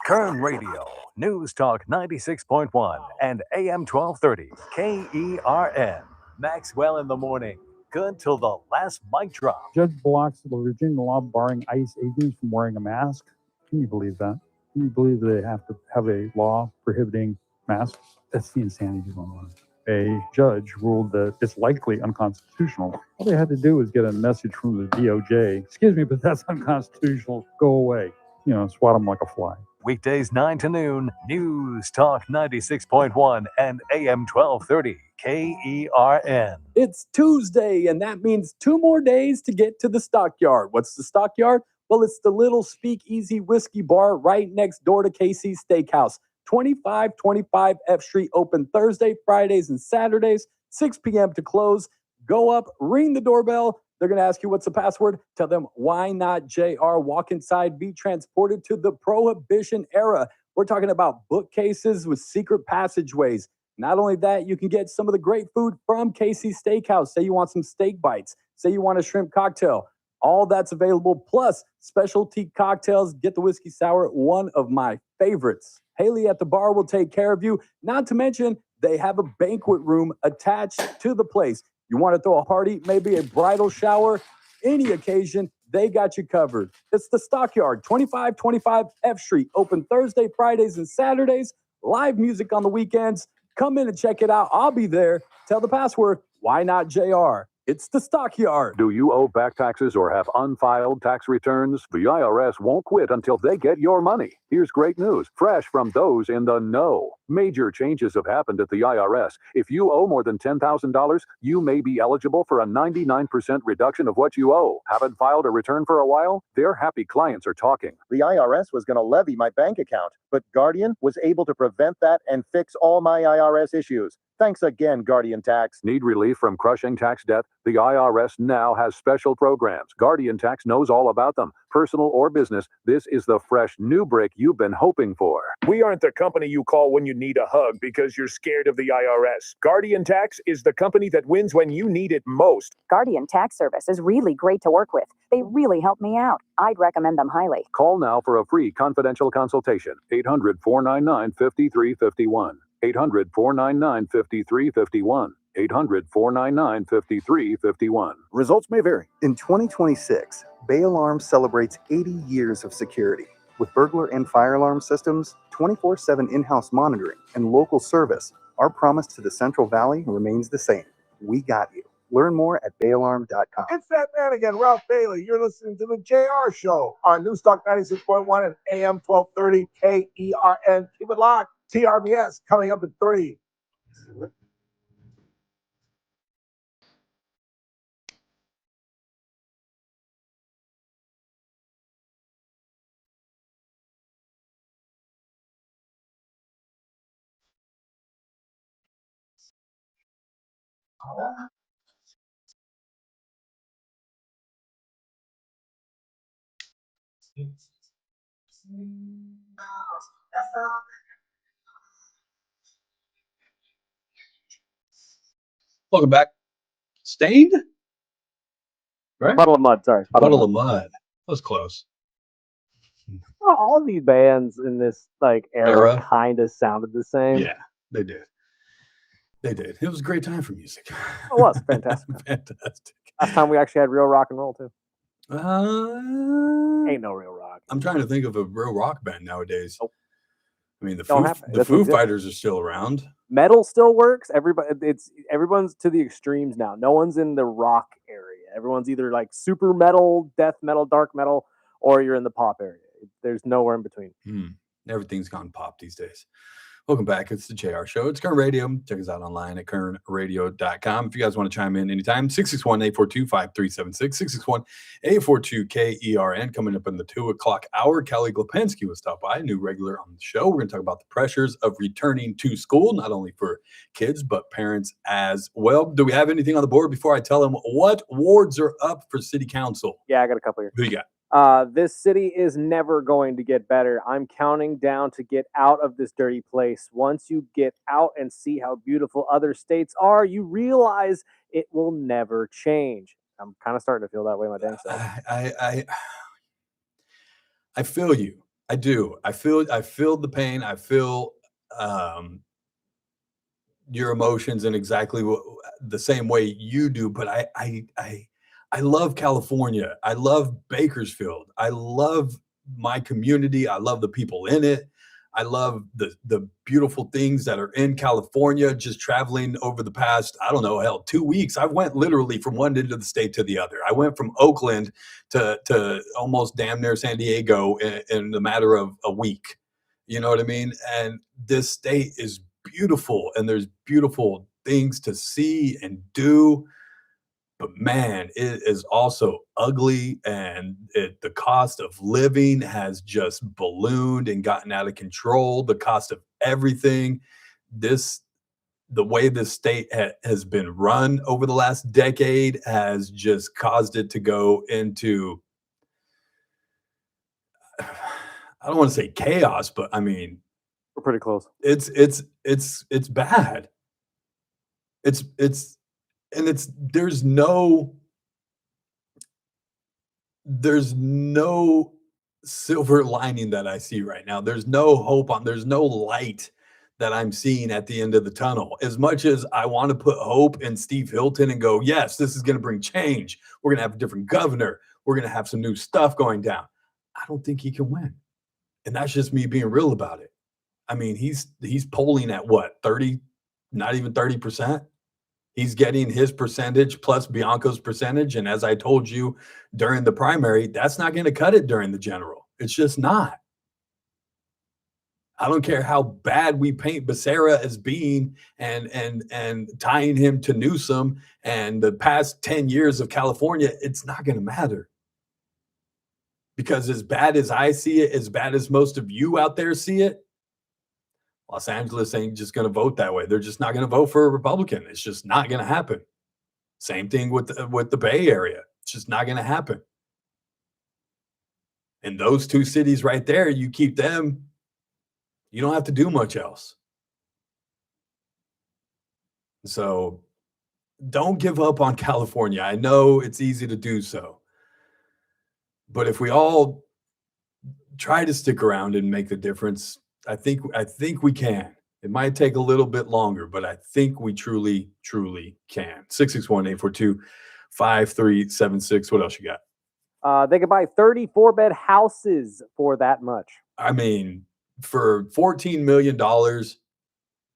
S3: Current Radio, News Talk 96.1 and AM 1230, KERN. Maxwell in the morning. Good till the last mic drop.
S17: Judge blocks the Virginia law barring ICE agents from wearing a mask. Can you believe that? Can you believe they have to have a law prohibiting masks? That's the insanity going on. A judge ruled that it's likely unconstitutional. All they had to do was get a message from the DOJ. Excuse me, but that's unconstitutional. Go away. Swat them like a fly.
S3: Weekdays 9 to noon, News Talk 96.1 and AM 1230, KERN.
S5: It's Tuesday, and that means 2 more days to get to the Stockyard. What's the Stockyard? Well, it's the little speakeasy whiskey bar right next door to KC's Steakhouse. 2525 F Street, open Thursday, Fridays, and Saturdays, 6 p.m. to close. Go up, ring the doorbell. They're going to ask you what's the password. Tell them, why not JR? Walk inside, be transported to the Prohibition era. We're talking about bookcases with secret passageways. Not only that, you can get some of the great food from KC's Steakhouse. Say you want some steak bites. Say you want a shrimp cocktail.
S18: All that's available, plus specialty cocktails. Get the whiskey sour, one of my favorites. Haley at the bar will take care of you. Not to mention, they have a banquet room attached to the place. You want to throw a party, maybe a bridal shower, any occasion, they got you covered. It's the Stockyard, 2525 F Street, open Thursday, Fridays, and Saturdays. Live music on the weekends. Come in and check it out. I'll be there. Tell the password, why not JR? It's the Stockyard.
S9: Do you owe back taxes or have unfiled tax returns? The IRS won't quit until they get your money. Here's great news, fresh from those in the know. Major changes have happened at the IRS. If you owe more than $10,000, you may be eligible for a 99% reduction of what you owe. Haven't filed a return for a while? Their happy clients are talking.
S19: The IRS was going to levy my bank account, but Guardian was able to prevent that and fix all my IRS issues. Thanks again, Guardian Tax.
S9: Need relief from crushing tax debt? The IRS now has special programs. Guardian Tax knows all about them. Personal or business, this is the fresh new break you've been hoping for.
S20: We aren't the company you call when you need a hug because you're scared of the IRS. Guardian Tax is the company that wins when you need it most.
S21: Guardian Tax Service is really great to work with. They really help me out. I'd recommend them highly.
S9: Call now for a free confidential consultation. 800-499-5351. 800-499-5351. 800-499-5351.
S12: Results may vary. In 2026, Bay Alarm celebrates 80 years of security. With burglar and fire alarm systems, 24/7 in-house monitoring, and local service, our promise to the Central Valley remains the same. We got you. Learn more at bayalarm.com.
S16: It's that man again, Ralph Bailey. You're listening to the JR Show on Newstalk 96.1 and AM 1230 KERN. Keep it locked. TRBS coming up at 3.
S4: Welcome back. Stained? Right?
S5: Puddle of Mud, sorry.
S4: Puddle of Mud. That was close.
S5: Well, all of these bands in this era kind of sounded the same.
S4: Yeah, they did. They did. It was a great time for music.
S5: It was fantastic.
S4: Fantastic.
S5: Last time we actually had real rock and roll too.
S4: Ain't
S5: no real rock.
S4: I'm trying to think of a real rock band nowadays.
S5: Nope.
S4: I mean, the
S5: Don't
S4: Foo,
S5: happen. It
S4: the
S5: doesn't
S4: Foo
S5: exist.
S4: Fighters are still around.
S5: Metal still works. Everyone's to the extremes now. No one's in the rock area. Everyone's either like super metal, death metal, dark metal, or you're in the pop area. There's nowhere in between.
S4: Everything's gone pop these days. Welcome back. It's the JR Show. It's Kern Radio. Check us out online at kernradio.com. If you guys want to chime in anytime, 661-842-5376, 661-842-KERN. Coming up in the 2 o'clock hour, Kelly Glapensky will stop by, a new regular on the show. We're going to talk about the pressures of returning to school, not only for kids, but parents as well. Do we have anything on the board before I tell them what wards are up for city council?
S5: Yeah, I got a couple here.
S4: Who you got?
S5: This city is never going to get better. I'm counting down to get out of this dirty place. Once you get out and see how beautiful other states are, you realize it will never change. I'm kind of starting to feel that way my dang self.
S4: I feel you. I do. I feel the pain. I feel your emotions in exactly the same way you do. But I love California. I love Bakersfield. I love my community. I love the people in it. I love the beautiful things that are in California. Just traveling over the past, 2 weeks. I went literally from one end of the state to the other. I went from Oakland to almost damn near San Diego in the matter of a week. You know what I mean? And this state is beautiful, and there's beautiful things to see and do. But man, it is also ugly, and the cost of living has just ballooned and gotten out of control. The cost of everything, the way this state has been run over the last decade has just caused it to go into, I don't want to say chaos, but I mean,
S5: we're pretty close.
S4: It's bad. There's no there's no silver lining that I see right now. There's no hope there's no light that I'm seeing at the end of the tunnel. As much as I want to put hope in Steve Hilton and go, yes, this is going to bring change. We're going to have a different governor. We're going to have some new stuff going down. I don't think he can win. And that's just me being real about it. I mean, he's polling at what, 30, not even 30%? He's getting his percentage plus Bianco's percentage. And as I told you during the primary, that's not going to cut it during the general. It's just not. I don't care how bad we paint Becerra as being and tying him to Newsom and the past 10 years of California, it's not going to matter. Because as bad as I see it, as bad as most of you out there see it, Los Angeles ain't just going to vote that way. They're just not going to vote for a Republican. It's just not going to happen. Same thing with the Bay Area. It's just not going to happen. And those two cities right there, you keep them, you don't have to do much else. So don't give up on California. I know it's easy to do so. But if we all try to stick around and make the difference, I think we can. It might take a little bit longer, but I think we truly, truly can. 661-842-5376. What else you got?
S5: They could buy 34-bed houses for that much.
S4: I mean, for $14 million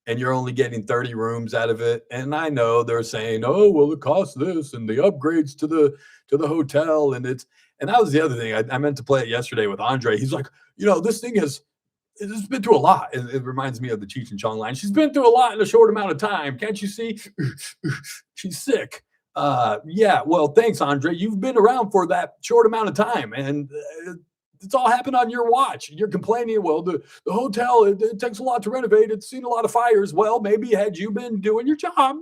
S4: and you're only getting 30 rooms out of it. And I know they're saying, oh, well, it costs this and the upgrades to the hotel. And that was the other thing. I meant to play it yesterday with Andre. He's like, this thing it's been through a lot. It reminds me of the Cheech and Chong line. She's been through a lot in a short amount of time. Can't you see? She's sick. Yeah, well, thanks, Andre. You've been around for that short amount of time, and it's all happened on your watch. You're complaining, well, the hotel, it takes a lot to renovate. It's seen a lot of fires. Well, maybe had you been doing your job,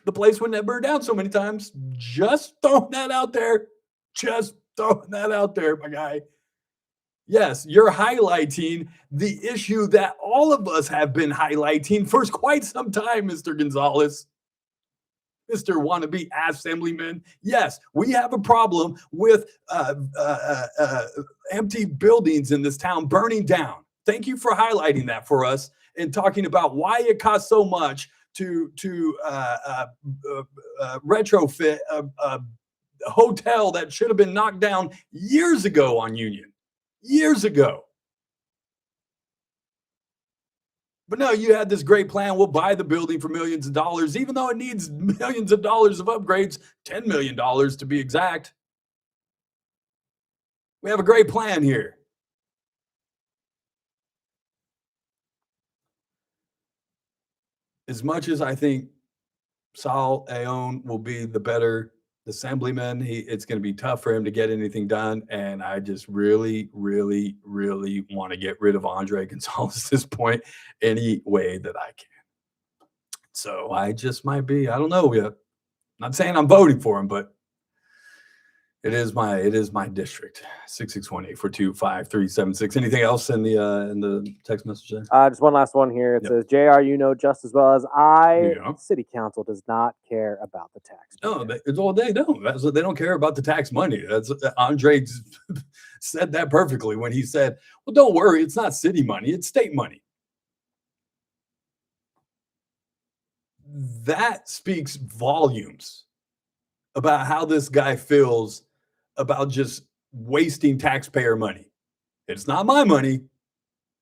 S4: the place wouldn't have burned down so many times. Just throwing that out there. Just throwing that out there, my guy. Yes, you're highlighting the issue that all of us have been highlighting for quite some time, Mr. Gonzalez. Mr. Wannabe Assemblyman. Yes, we have a problem with empty buildings in this town burning down. Thank you for highlighting that for us and talking about why it costs so much to retrofit a hotel that should have been knocked down years ago on Union. Years ago. But no, you had this great plan. We'll buy the building for millions of dollars, even though it needs millions of dollars of upgrades, $10 million to be exact. We have a great plan here. As much as I think Sal Aoun will be the better assemblyman, it's going to be tough for him to get anything done. And I just really, really, really want to get rid of Andre Gonzalez at this point any way that I can. So I just might be, I don't know yet. Not saying I'm voting for him, but it is my district. 661-842-5376. Anything else in the text message there?
S5: Just one last one here. It says, JR, you know just as well as I, City Council does not care about the tax.
S4: No, they don't. They don't care about the tax money. That's Andre said that perfectly when he said, well, don't worry, it's not city money, it's state money. That speaks volumes about how this guy feels about just wasting taxpayer money. It's not my money.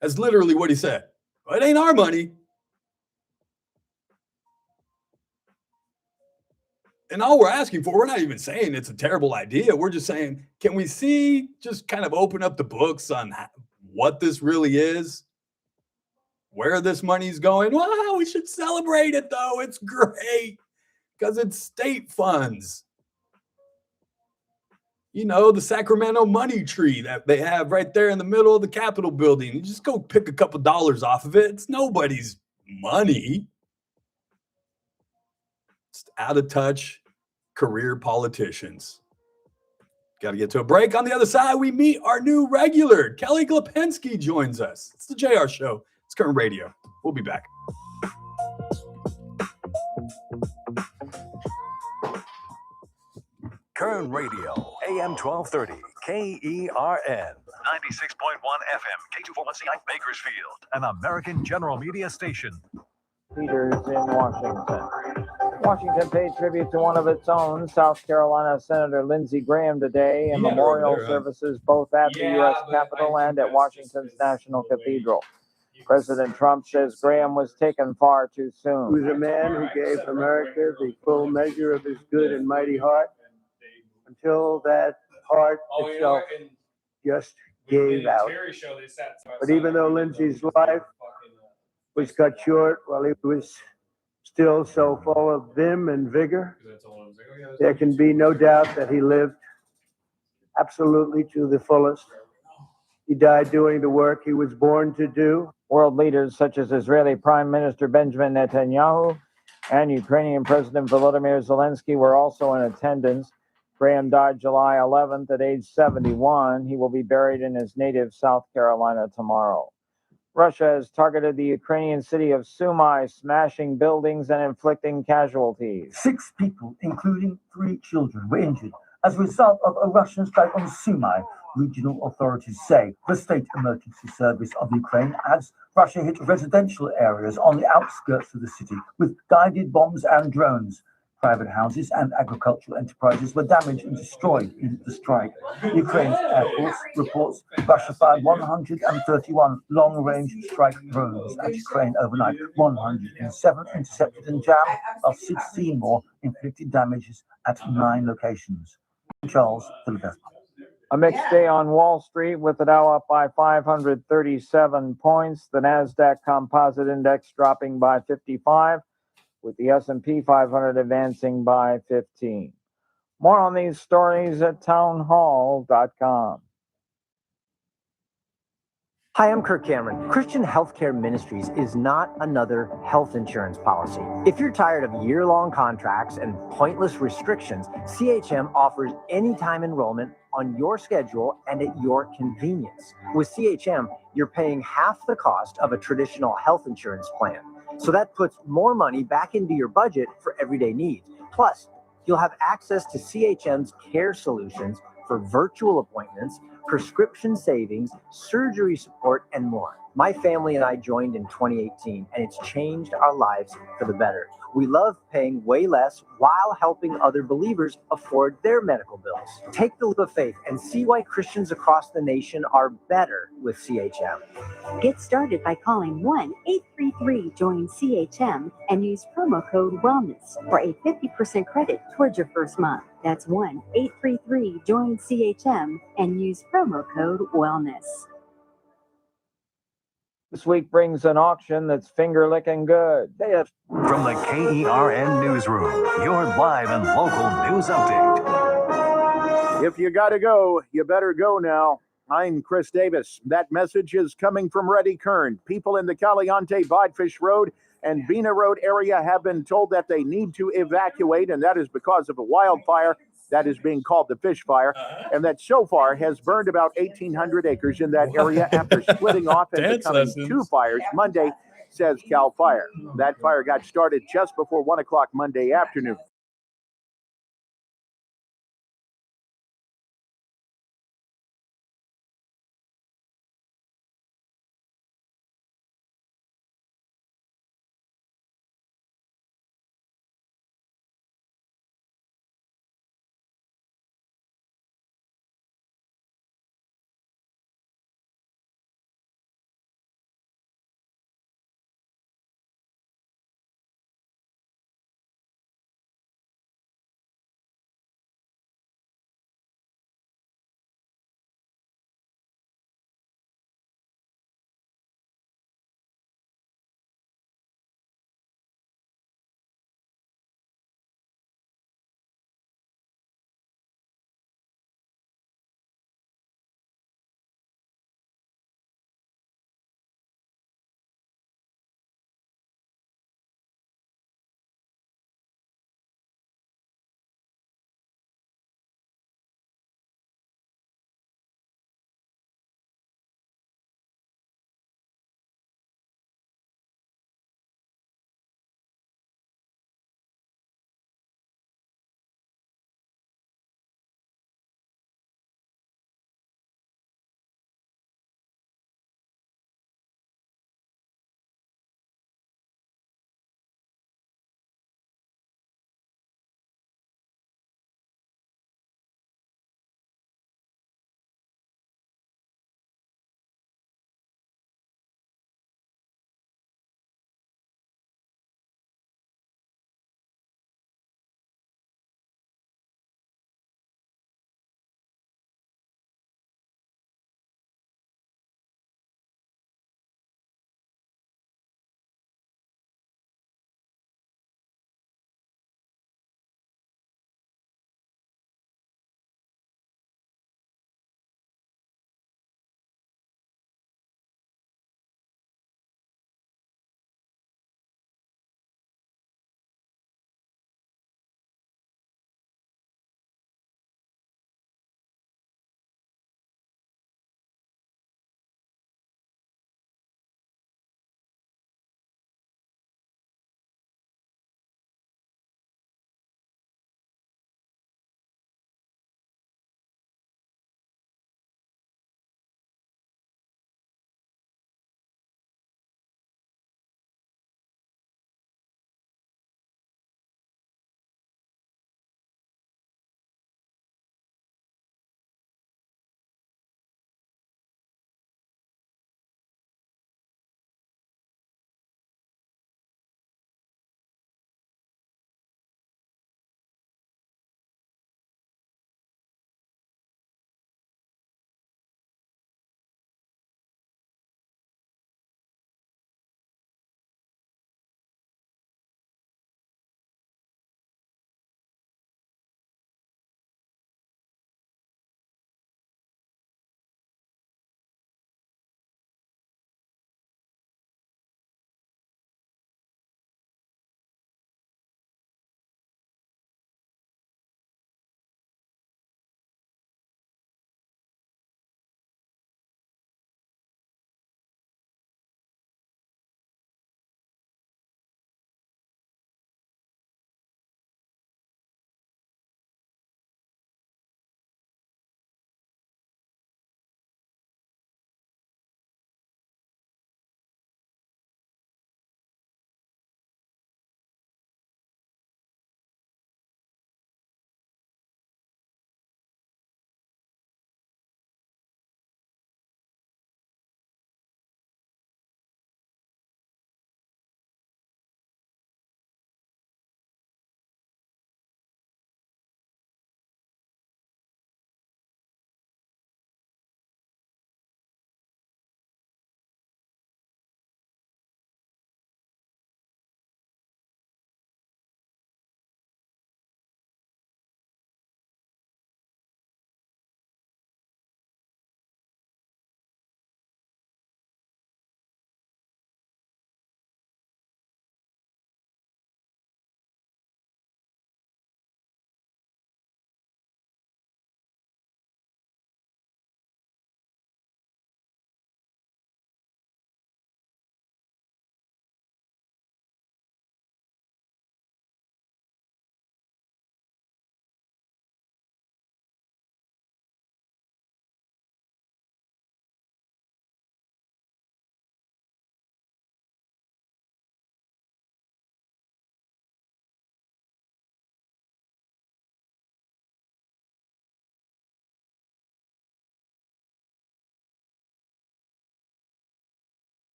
S4: That's literally what he said. It ain't our money. And all we're asking for, we're not even saying it's a terrible idea. We're just saying, can we just kind of open up the books on what this really is? Where this money's going? Well, we should celebrate it, though. It's great because it's state funds. The Sacramento money tree that they have right there in the middle of the Capitol building. You just go pick a couple dollars off of it. It's nobody's money. It's out of touch career politicians. Got to get to a break. On the other side, we meet our new regular. Kelly Glapensky joins us. It's the JR Show. It's Current Radio. We'll be back.
S3: Kern Radio, AM 1230, KERN, 96.1 FM, K241CI, Bakersfield, an American General Media station.
S2: Peters in Washington. Washington paid tribute to one of its own, South Carolina Senator Lindsey Graham, today in memorial services both at the U.S. Capitol and at Washington's National Cathedral. President Trump says Graham was taken far too soon.
S22: He was a man who gave America the full measure of his good and mighty heart until that heart itself just gave out. But even though Lindsey's life was cut short while he was still so full of vim and vigor, there can be no doubt that he lived absolutely to the fullest. He died doing the work he was born to do.
S2: World leaders such as Israeli Prime Minister Benjamin Netanyahu and Ukrainian President Volodymyr Zelensky were also in attendance. Graham died July 11th at age 71. He will be buried in his native South Carolina tomorrow. Russia has targeted the Ukrainian city of Sumy, smashing buildings and inflicting casualties.
S23: 6 people, including 3 children, were injured as a result of a Russian strike on Sumy, regional authorities say. The State Emergency Service of Ukraine adds Russia hit residential areas on the outskirts of the city with guided bombs and drones. Private houses and agricultural enterprises were damaged and destroyed in the strike. Ukraine's Air Force reports Russia fired 131 long-range strike drones at Ukraine overnight. 107 intercepted and jammed, while 16 more inflicted damages at 9 locations. Charles Philadelphia.
S2: A mixed day on Wall Street with the Dow up by 537 points, the Nasdaq Composite Index dropping by 55, with the S&P 500 advancing by 15. More on these stories at townhall.com.
S24: Hi, I'm Kirk Cameron. Christian Healthcare Ministries is not another health insurance policy. If you're tired of year-long contracts and pointless restrictions, CHM offers anytime enrollment on your schedule and at your convenience. With CHM, you're paying half the cost of a traditional health insurance plan. So that puts more money back into your budget for everyday needs. Plus, you'll have access to CHM's care solutions for virtual appointments, prescription savings, surgery support, and more. My family and I joined in 2018, and it's changed our lives for the better. We love paying way less while helping other believers afford their medical bills. Take the leap of faith and see why Christians across the nation are better with CHM.
S25: Get started by calling 1-833-JOIN-CHM and use promo code WELLNESS for a 50% credit towards your first month. That's 1-833-JOIN-CHM and use promo code WELLNESS.
S2: This week brings an auction that's finger-licking good.
S3: From the KERN Newsroom, your live and local news update.
S14: If you got to go, you better go now. I'm Chris Davis. That message is coming from Reddy Kern. People in the Caliente Bodfish Road and Bena Road area have been told that they need to evacuate, and that is because of a wildfire that is being called the Fish Fire, and that so far has burned about 1,800 acres in that area after splitting off and becoming 2 fires Monday, says CAL FIRE. That fire got started just before 1 o'clock Monday afternoon.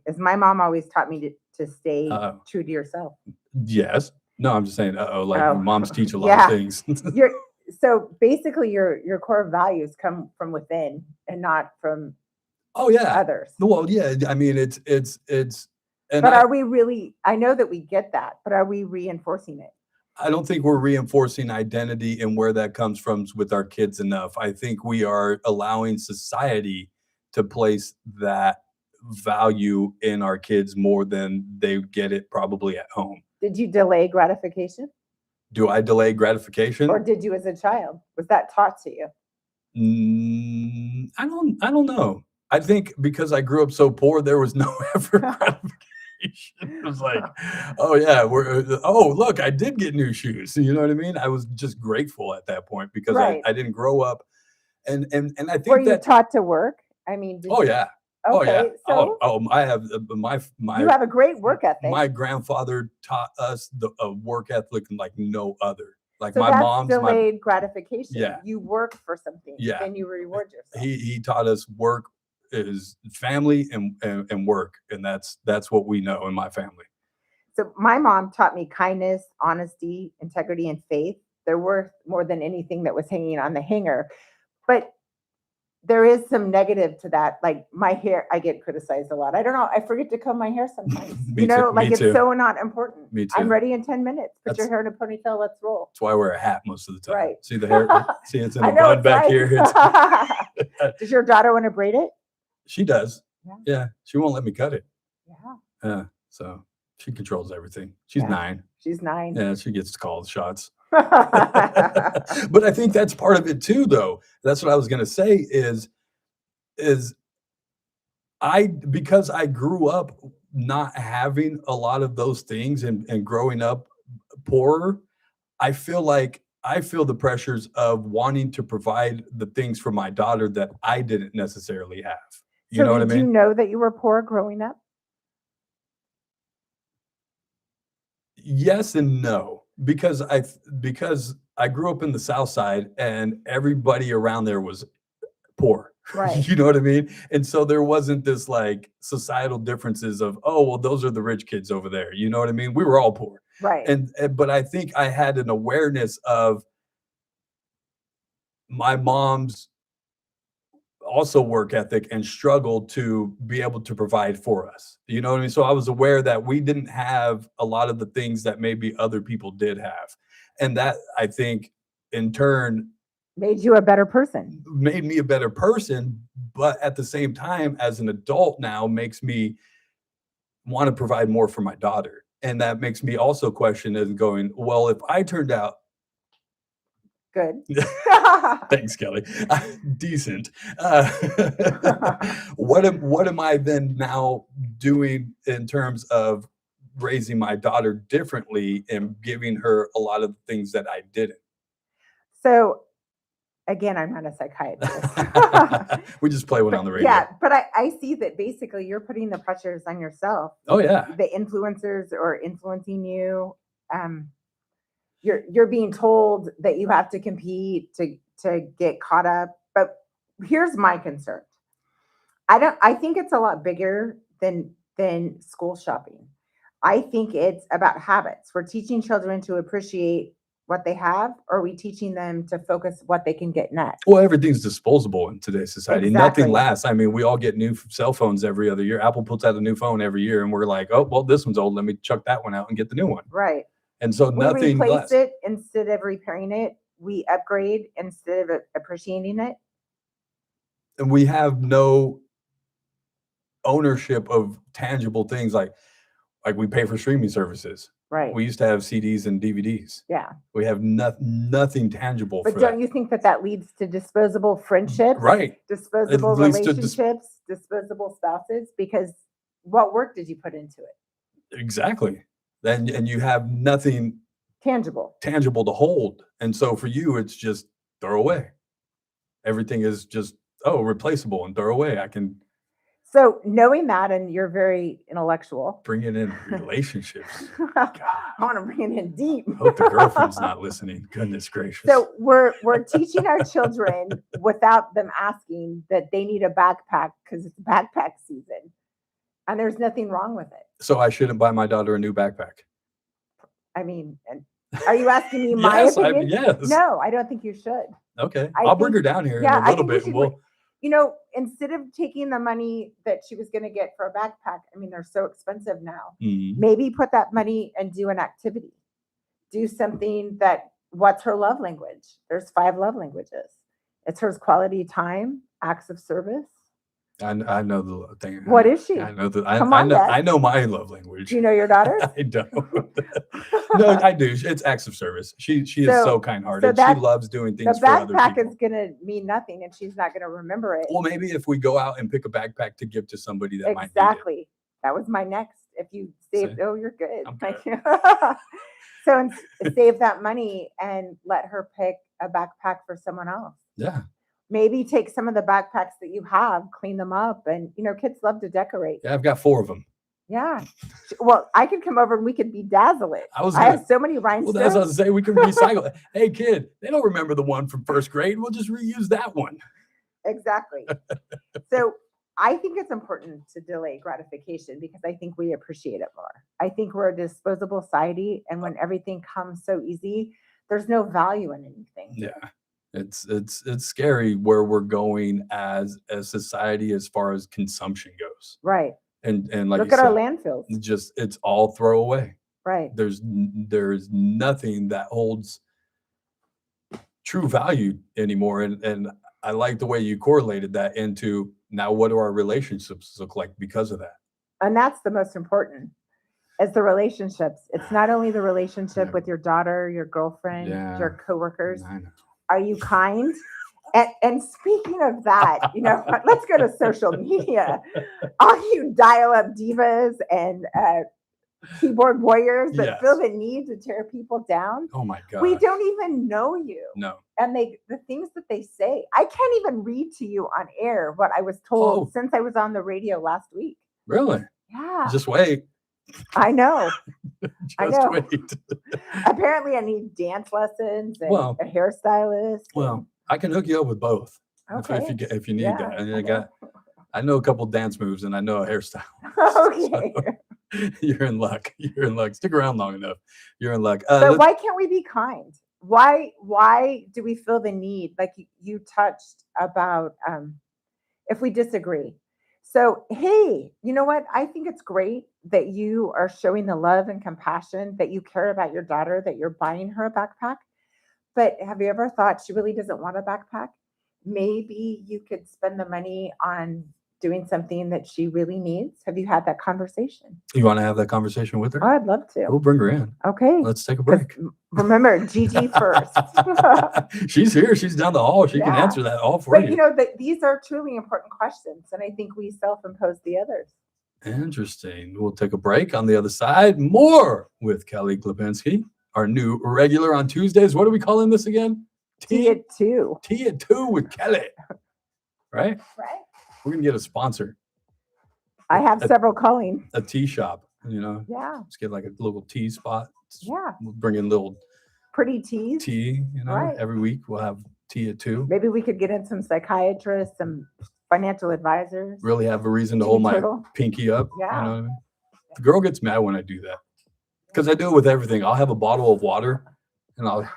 S6: As my mom always taught me to stay
S4: Uh-oh.
S6: true to yourself.
S4: Yes. No, I'm just saying, like
S6: Oh.
S4: moms teach a lot
S6: Yeah.
S4: of things.
S6: So basically your core values come from within and not from
S4: Oh yeah.
S6: others.
S4: Well, yeah. I mean, it's and
S6: But are we really, I know that we get that, but are we reinforcing it?
S4: I don't think we're reinforcing identity and where that comes from with our kids enough. I think we are allowing society to place that value in our kids more than they get it probably at home.
S6: Did you delay gratification?
S4: Do I delay gratification?
S6: Or did you as a child? Was that taught to you?
S4: I don't know. I think because I grew up so poor, there was no ever gratification. It was like, oh yeah, look, I did get new shoes. You know what I mean? I was just grateful at that point because
S6: Right.
S4: I didn't grow up, and I think
S6: Were you
S4: that.
S6: taught to work? I mean, did
S4: Oh
S6: you-
S4: yeah.
S6: Okay,
S4: Oh yeah.
S6: so
S4: I have my
S6: you have a great work ethic.
S4: my grandfather taught us a work ethic like no other. Like
S6: So
S4: my
S6: that's
S4: mom's
S6: delayed gratification.
S4: Yeah.
S6: You work for something,
S4: Yeah.
S6: then you reward yourself.
S4: he taught us work is family and work, and that's what we know in my family.
S6: So my mom taught me kindness, honesty, integrity, and faith. They're worth more than anything that was hanging on the hanger. But there is some negative to that. Like my hair, I get criticized a lot. I don't know. I forget to comb my hair sometimes.
S4: Me
S6: you know,
S4: too,
S6: like
S4: me
S6: it's
S4: too.
S6: so not important.
S4: Me
S6: I'm
S4: too.
S6: ready in 10 minutes. Put your
S4: That's-
S6: hair in a ponytail. Let's roll.
S4: That's why I wear a hat most of the time.
S6: Right.
S4: See the hair? See, it's in
S6: I
S4: a
S6: know,
S4: bun
S6: it's
S4: back
S6: nice.
S4: here.
S6: Does your daughter want to braid it?
S4: She does.
S6: Yeah.
S4: Yeah. She won't let me cut it.
S6: Yeah.
S4: Yeah. So she controls everything. She's
S6: Yeah.
S4: 9.
S6: She's 9.
S4: Yeah, she gets to call the shots. But I think that's part of it too, though. That's what I was gonna say is because I grew up not having a lot of those things and growing up poorer, I feel the pressures of wanting to provide the things for my daughter that I didn't necessarily have. You know what I
S6: Did you
S4: mean?
S6: know that you were poor growing up?
S4: Yes and no, because I grew up in the South Side and everybody around there was poor.
S6: Right.
S4: You know what I mean? And so there wasn't this like societal differences of, oh, well, those are the rich kids over there. You know what I mean? We were all poor.
S6: Right.
S4: But I think I had an awareness of my mom's also work ethic and struggle to be able to provide for us. You know what I mean? So I was aware that we didn't have a lot of the things that maybe other people did have. And that, I think, in turn
S6: Made you a better person.
S4: made me a better person, but at the same time, as an adult now, makes me want to provide more for my daughter. And that makes me also question and going, well, if I turned out
S6: Good.
S4: thanks, Kelly. Decent. What am I then now doing in terms of raising my daughter differently and giving her a lot of things that I didn't?
S6: So again, I'm not a psychiatrist.
S4: We just play one on the radio.
S6: Yeah, but I see that basically you're putting the pressures on yourself.
S4: Oh yeah.
S6: The influencers are influencing you. You're being told that you have to compete to get caught up. But here's my concern. I think it's a lot bigger than school shopping. I think it's about habits. We're teaching children to appreciate what they have, or are we teaching them to focus what they can get next?
S4: Well, everything's disposable in today's society.
S6: Exactly.
S4: Nothing lasts. I mean, we all get new cell phones every other year. Apple puts out a new phone every year, and we're like, oh, well, this one's old. Let me chuck that one out and get the new one.
S6: Right.
S4: And so
S6: We
S4: nothing
S6: replace
S4: lasts.
S6: it instead of repairing it. We upgrade instead of appreciating it.
S4: And we have no ownership of tangible things like we pay for streaming services.
S6: Right.
S4: We used to have CDs and DVDs.
S6: Yeah.
S4: We have nothing tangible
S6: But
S4: for
S6: don't
S4: that.
S6: you think that leads to disposable friendships?
S4: Right.
S6: Disposable
S4: It leads to dis-
S6: relationships, disposable spouses? Because what work did you put into it?
S4: Exactly. Then and you have nothing
S6: Tangible.
S4: tangible to hold. And so for you, it's just throw away. Everything is just, replaceable and throw away. I can
S6: So knowing that, and you're very intellectual.
S4: bring it in relationships.
S6: I want to bring it in deep.
S4: Hope the girlfriend's not listening. Goodness gracious.
S6: So we're teaching our children without them asking that they need a backpack because it's backpack season. And there's nothing wrong with it.
S4: So I shouldn't buy my daughter a new backpack.
S6: I mean, are you asking me my
S4: Yes,
S6: opinion?
S4: yes.
S6: No, I don't think you should.
S4: Okay.
S6: I
S4: I'll bring her
S6: think-
S4: down here
S6: yeah,
S4: in
S6: I
S4: a little
S6: think we
S4: bit and
S6: should
S4: we'll
S6: You know, instead of taking the money that she was going to get for a backpack, I mean, they're so expensive now.
S4: Mhm.
S6: Maybe put that money and do an activity. Do something that, what's her love language? There's 5 love languages. It's her quality time, acts of service.
S4: I know the thing.
S6: What is she?
S4: I know
S6: Come on, Dad.
S4: I know my love language.
S6: Do you know your daughter?
S4: I don't. No, I do. It's acts of service. She is so kind-hearted.
S6: that-
S4: She loves doing
S6: The
S4: things for other
S6: backpack
S4: people.
S6: is going to mean nothing and she's not going to remember it.
S4: Well, maybe if we go out and pick a backpack to give to somebody that might need it.
S6: Exactly. That was my next. If you save,
S4: See?
S6: oh, you're good.
S4: I'm
S6: Like, so save that money and let her pick a backpack for someone else.
S4: Yeah.
S6: Maybe take some of the backpacks that you have, clean them up, and kids love to decorate.
S4: Yeah, I've got 4 of them.
S6: Yeah. Well, I could come over and we could bedazzle it. I have so many
S4: Well,
S6: rhinestones.
S4: that's what I was saying. We can recycle it. Hey, kid, they don't remember the one from first grade. We'll just reuse that one.
S6: Exactly. So I think it's important to delay gratification because I think we appreciate it more. I think we're a disposable society, and when everything comes so easy, there's no value in anything.
S4: Yeah. It's scary where we're going as a society as far as consumption goes.
S6: Right.
S4: And like
S6: Look
S4: you
S6: at our
S4: said,
S6: landfills.
S4: it's all throwaway.
S6: Right.
S4: There's nothing that holds true value anymore. And I like the way you correlated that into now what do our relationships look like because of that?
S6: And that's the most important. Is the relationships. It's not only the relationship with your daughter, your girlfriend,
S4: Yeah.
S6: your coworkers.
S4: I know.
S6: Are you kind? And speaking of that, let's go to social media. All you dial-up divas and keyboard warriors that
S4: Yes.
S6: feel the need to tear people down.
S4: Oh my God.
S6: We don't even know you.
S4: No.
S6: And the things that they say, I can't even read to you on air what I was told
S4: Oh.
S6: since I was on the radio last week.
S4: Really?
S6: Yeah.
S4: Just wait.
S6: I know. I
S4: Just
S6: know.
S4: wait.
S6: Apparently, I need dance lessons and
S4: Well-
S6: a hairstylist.
S4: Well, I can hook you up with both
S6: Okay.
S4: if you need
S6: Yeah,
S4: that. And
S6: okay.
S4: I know a couple dance moves and I know a hairstyle.
S6: Okay.
S4: You're in luck. You're in luck. Stick around long enough. You're in luck.
S6: But
S4: let's-
S6: why can't we be kind? Why do we feel the need? Like you touched about if we disagree. So, hey, you know what? I think it's great that you are showing the love and compassion, that you care about your daughter, that you're buying her a backpack. But have you ever thought she really doesn't want a backpack? Maybe you could spend the money on doing something that she really needs. Have you had that conversation?
S4: You want to have that conversation with her?
S6: Oh, I'd love to.
S4: We'll bring her in.
S6: Okay.
S4: Let's take a break.
S6: Remember, Gigi first.
S4: She's here. She's down the hall. She can
S6: Yeah.
S4: answer that all for
S6: But
S4: you.
S6: you know that these are truly important questions, and I think we self-impose the others.
S4: Interesting. We'll take a break. On the other side, more with Kelly Klipinski, our new regular on Tuesdays. What are we calling this again?
S6: Tea at 2.
S4: Tea at 2 with Kelly. Right?
S6: Right.
S4: We're going to get a sponsor,
S6: I have several calling.
S4: a tea shop,
S6: Yeah.
S4: Let's get like a little tea spot.
S6: Yeah.
S4: We'll bring in little
S6: Pretty teas.
S4: tea,
S6: Right.
S4: every week we'll have tea at 2.
S6: Maybe we could get in some psychiatrists, some financial advisors.
S4: Really have a reason to
S6: Tea
S4: hold my
S6: turtle.
S4: pinky up.
S6: Yeah.
S4: You know what I mean? The girl gets mad when I do that because I do it with everything. I'll have a bottle of water and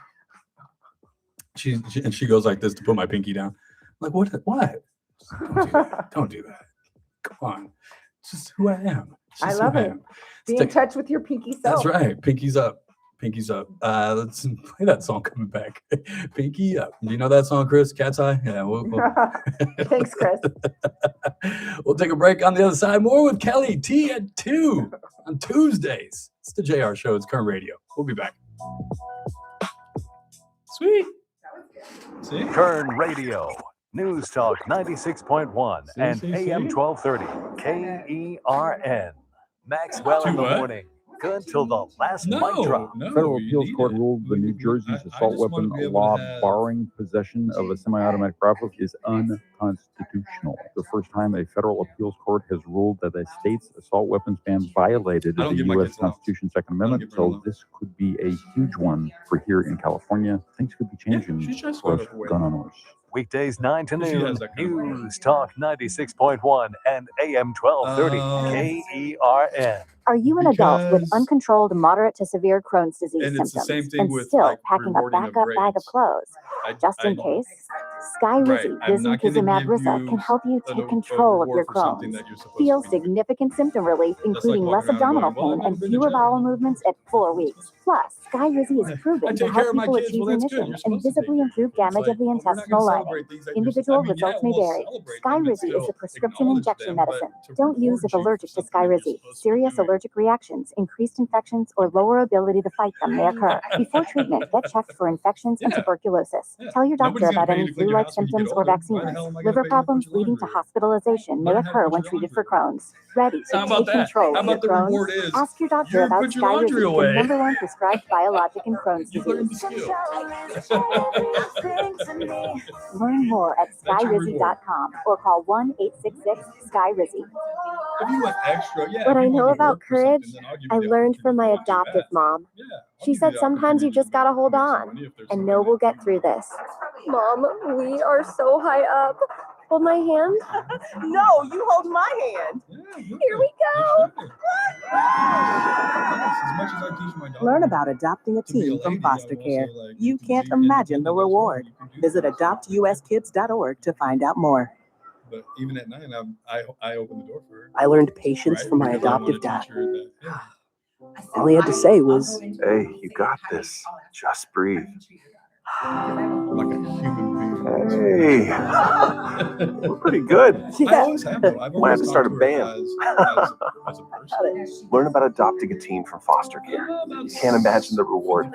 S4: she goes like this to put my pinky down. I'm like, what? Don't do that. Come on. It's just who I am. It's
S6: I
S4: just who
S6: love it.
S4: am.
S6: Be
S4: Let's
S6: in
S4: take-
S6: touch with your pinky self.
S4: That's right. Pinky's up. Pinky's up. Let's play that song coming back. Pinky up. Do you know that song, Chris? Cat's Eye? Yeah.
S6: Thanks, Chris.
S4: We'll take a break. On the other side, more with Kelly. Tea at 2 on Tuesdays. It's the JR Show. It's Current Radio. We'll be back. Sweet. See?
S3: Kern Radio. News Talk 96.1 and
S4: see.
S3: AM 1230. KERN. Maxwell in
S4: To
S3: the
S4: what?
S3: morning. Good till the last mic
S4: No,
S3: drop.
S4: no.
S17: Federal
S4: you
S17: appeals
S4: need
S17: court
S4: it.
S17: ruled the New Jersey's
S4: I
S17: assault
S4: just wanna
S17: weapon
S4: be able to
S17: law
S4: have-
S17: barring possession of a semi-automatic rifle is unconstitutional. The first time a federal appeals court has ruled that a state's assault weapons ban violated
S4: I don't
S17: the
S4: give my
S17: U.S.
S4: kids allowance.
S17: Constitution's Second
S4: give
S17: Amendment,
S4: her
S17: so
S4: allowance.
S17: this could be a huge one for here in California. Things could be changing
S4: she's just
S17: for us
S4: sort of away.
S17: gun owners.
S3: Weekdays 9 to
S4: She
S3: noon.
S4: has that kind of brain.
S3: News Talk 96.1 and AM 1230 KERN.
S21: Are you an adult with
S4: Because-
S21: uncontrolled moderate to severe Crohn's disease
S4: And it's the
S21: symptoms
S4: same thing
S21: and
S4: with,
S21: still
S4: like,
S21: packing a
S4: rewarding of
S21: backup bag of
S4: grades.
S21: clothes? Just in case, Skyrizi
S4: I'm not gonna
S21: Disneyfizzumab
S4: give
S21: Rissa
S4: you
S21: can help you
S4: a
S21: take control of
S4: reward
S21: your
S4: for something
S21: Crohn's.
S4: that you're supposed
S21: Feel
S4: to be doing.
S21: significant symptom relief,
S4: like
S21: including less
S4: walking around
S21: abdominal
S4: going, "Well, I've
S21: pain
S4: never
S21: and
S4: been to
S21: fewer
S4: jail."
S21: bowel movements at 4 weeks. Plus, Skyrizi is proven
S4: I
S21: to
S4: take care
S21: help
S4: of my
S21: people
S4: kids.
S21: achieve
S4: Well, that's good. You're
S21: remission and
S4: supposed to take
S21: visibly
S4: care of
S21: improve
S4: them. It's
S21: damage
S4: like,
S21: of the
S4: well, we're not
S21: intestinal
S4: gonna
S21: lining.
S4: celebrate things that you're
S21: Individual
S4: I mean, yeah,
S21: results may
S4: we'll
S21: vary.
S4: celebrate them and
S21: Skyrizi is
S4: still
S21: a prescription
S4: acknowledge
S21: injection
S4: them, but
S21: medicine.
S4: to
S21: Don't use
S4: reward
S21: if
S4: you for
S21: allergic to
S4: something that you're
S21: Skyrizi.
S4: supposed to be
S21: Serious
S4: doing.
S21: allergic reactions, increased infections, or lower ability to fight them may occur. Before treatment, get checked for infections and
S4: Yeah.
S21: tuberculosis.
S4: Yeah.
S21: Tell your doctor
S4: Nobody's gonna
S21: about
S4: pay you
S21: any
S4: to clean your
S21: flu-like
S4: house when you get
S21: symptoms or
S4: older. Why the
S21: vaccines.
S4: hell am I gonna
S21: Liver
S4: pay you to put
S21: problems
S4: your
S21: leading to
S4: laundry away?
S21: hospitalization may
S4: Learn how to
S21: occur
S4: put
S21: when
S4: your
S21: treated
S4: laundry
S21: for Crohn's. Ready
S4: So how
S21: to
S4: about
S21: take
S4: that?
S21: control
S4: How
S21: of your
S4: about the
S21: Crohn's?
S4: reward is
S21: Ask your doctor
S4: you
S21: about
S4: put your laundry
S21: Skyrizi,
S4: away.
S21: the #1 prescribed biologic in Crohn's
S4: You learned the
S21: disease.
S4: skill.
S21: Learn more at
S4: That's your reward.
S21: skyrizi.com or call 1-866-SKY-RIZZY.
S4: If you went extra, yeah.
S7: What
S4: if
S7: I
S4: you
S7: know
S4: wanted to
S7: about
S4: work for something,
S7: courage,
S4: then I'll give you
S7: I
S4: the
S7: learned from my
S4: opportunity to do
S7: adoptive
S4: that.
S7: mom.
S4: Yeah, I'll
S7: She
S4: give you
S7: said
S4: the
S7: sometimes you just gotta hold on
S4: opportunity if there's
S7: and
S4: something
S7: know
S4: that
S7: we'll get through this. Mom, we are so high up. Hold my hand. No, you hold my hand. Here we go.
S4: As much as I teach my daughter
S8: Learn about adopting a
S4: to be a
S8: teen from
S4: lady,
S8: foster
S4: I'm
S8: care.
S4: also like,
S8: You
S4: to
S8: can't
S4: be
S8: imagine the
S4: independent as well.
S8: reward.
S4: You can do
S8: Visit
S4: that.
S8: adoptuskids.org to find out more.
S4: But even at night, I open the door for her.
S8: I learned patience
S4: Right?
S8: from my
S4: Because I wanna
S8: adoptive
S4: teach
S8: dad.
S4: her that, yeah.
S8: All he had to say was,
S12: Hey, you got this. Just breathe.
S4: Like a human being.
S12: Hey, we're pretty good.
S4: I always have though. I've
S12: Might have
S4: always
S12: to start a
S4: talked to her
S12: band.
S4: as a person.
S12: Learn about adopting a teen from foster care. You can't imagine the reward.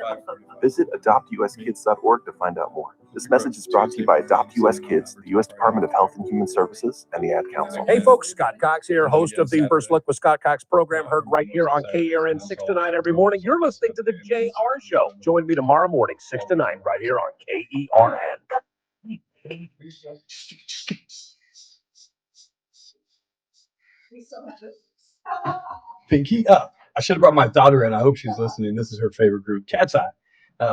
S12: Visit adoptuskids.org to find out more. This message is brought to you by Adopt US Kids, the U.S. Department of Health and Human Services, and the Ad Council.
S1: Hey folks, Scott Cox here, host of the First Look with Scott Cox program, heard right here on KRN 6 to 9 every morning. You're listening to the JR Show. Join me tomorrow morning, 6 to 9, right here on KERN.
S4: Pinky up. I should have brought my daughter in. I hope she's listening. This is her favorite group, Cat's Eye.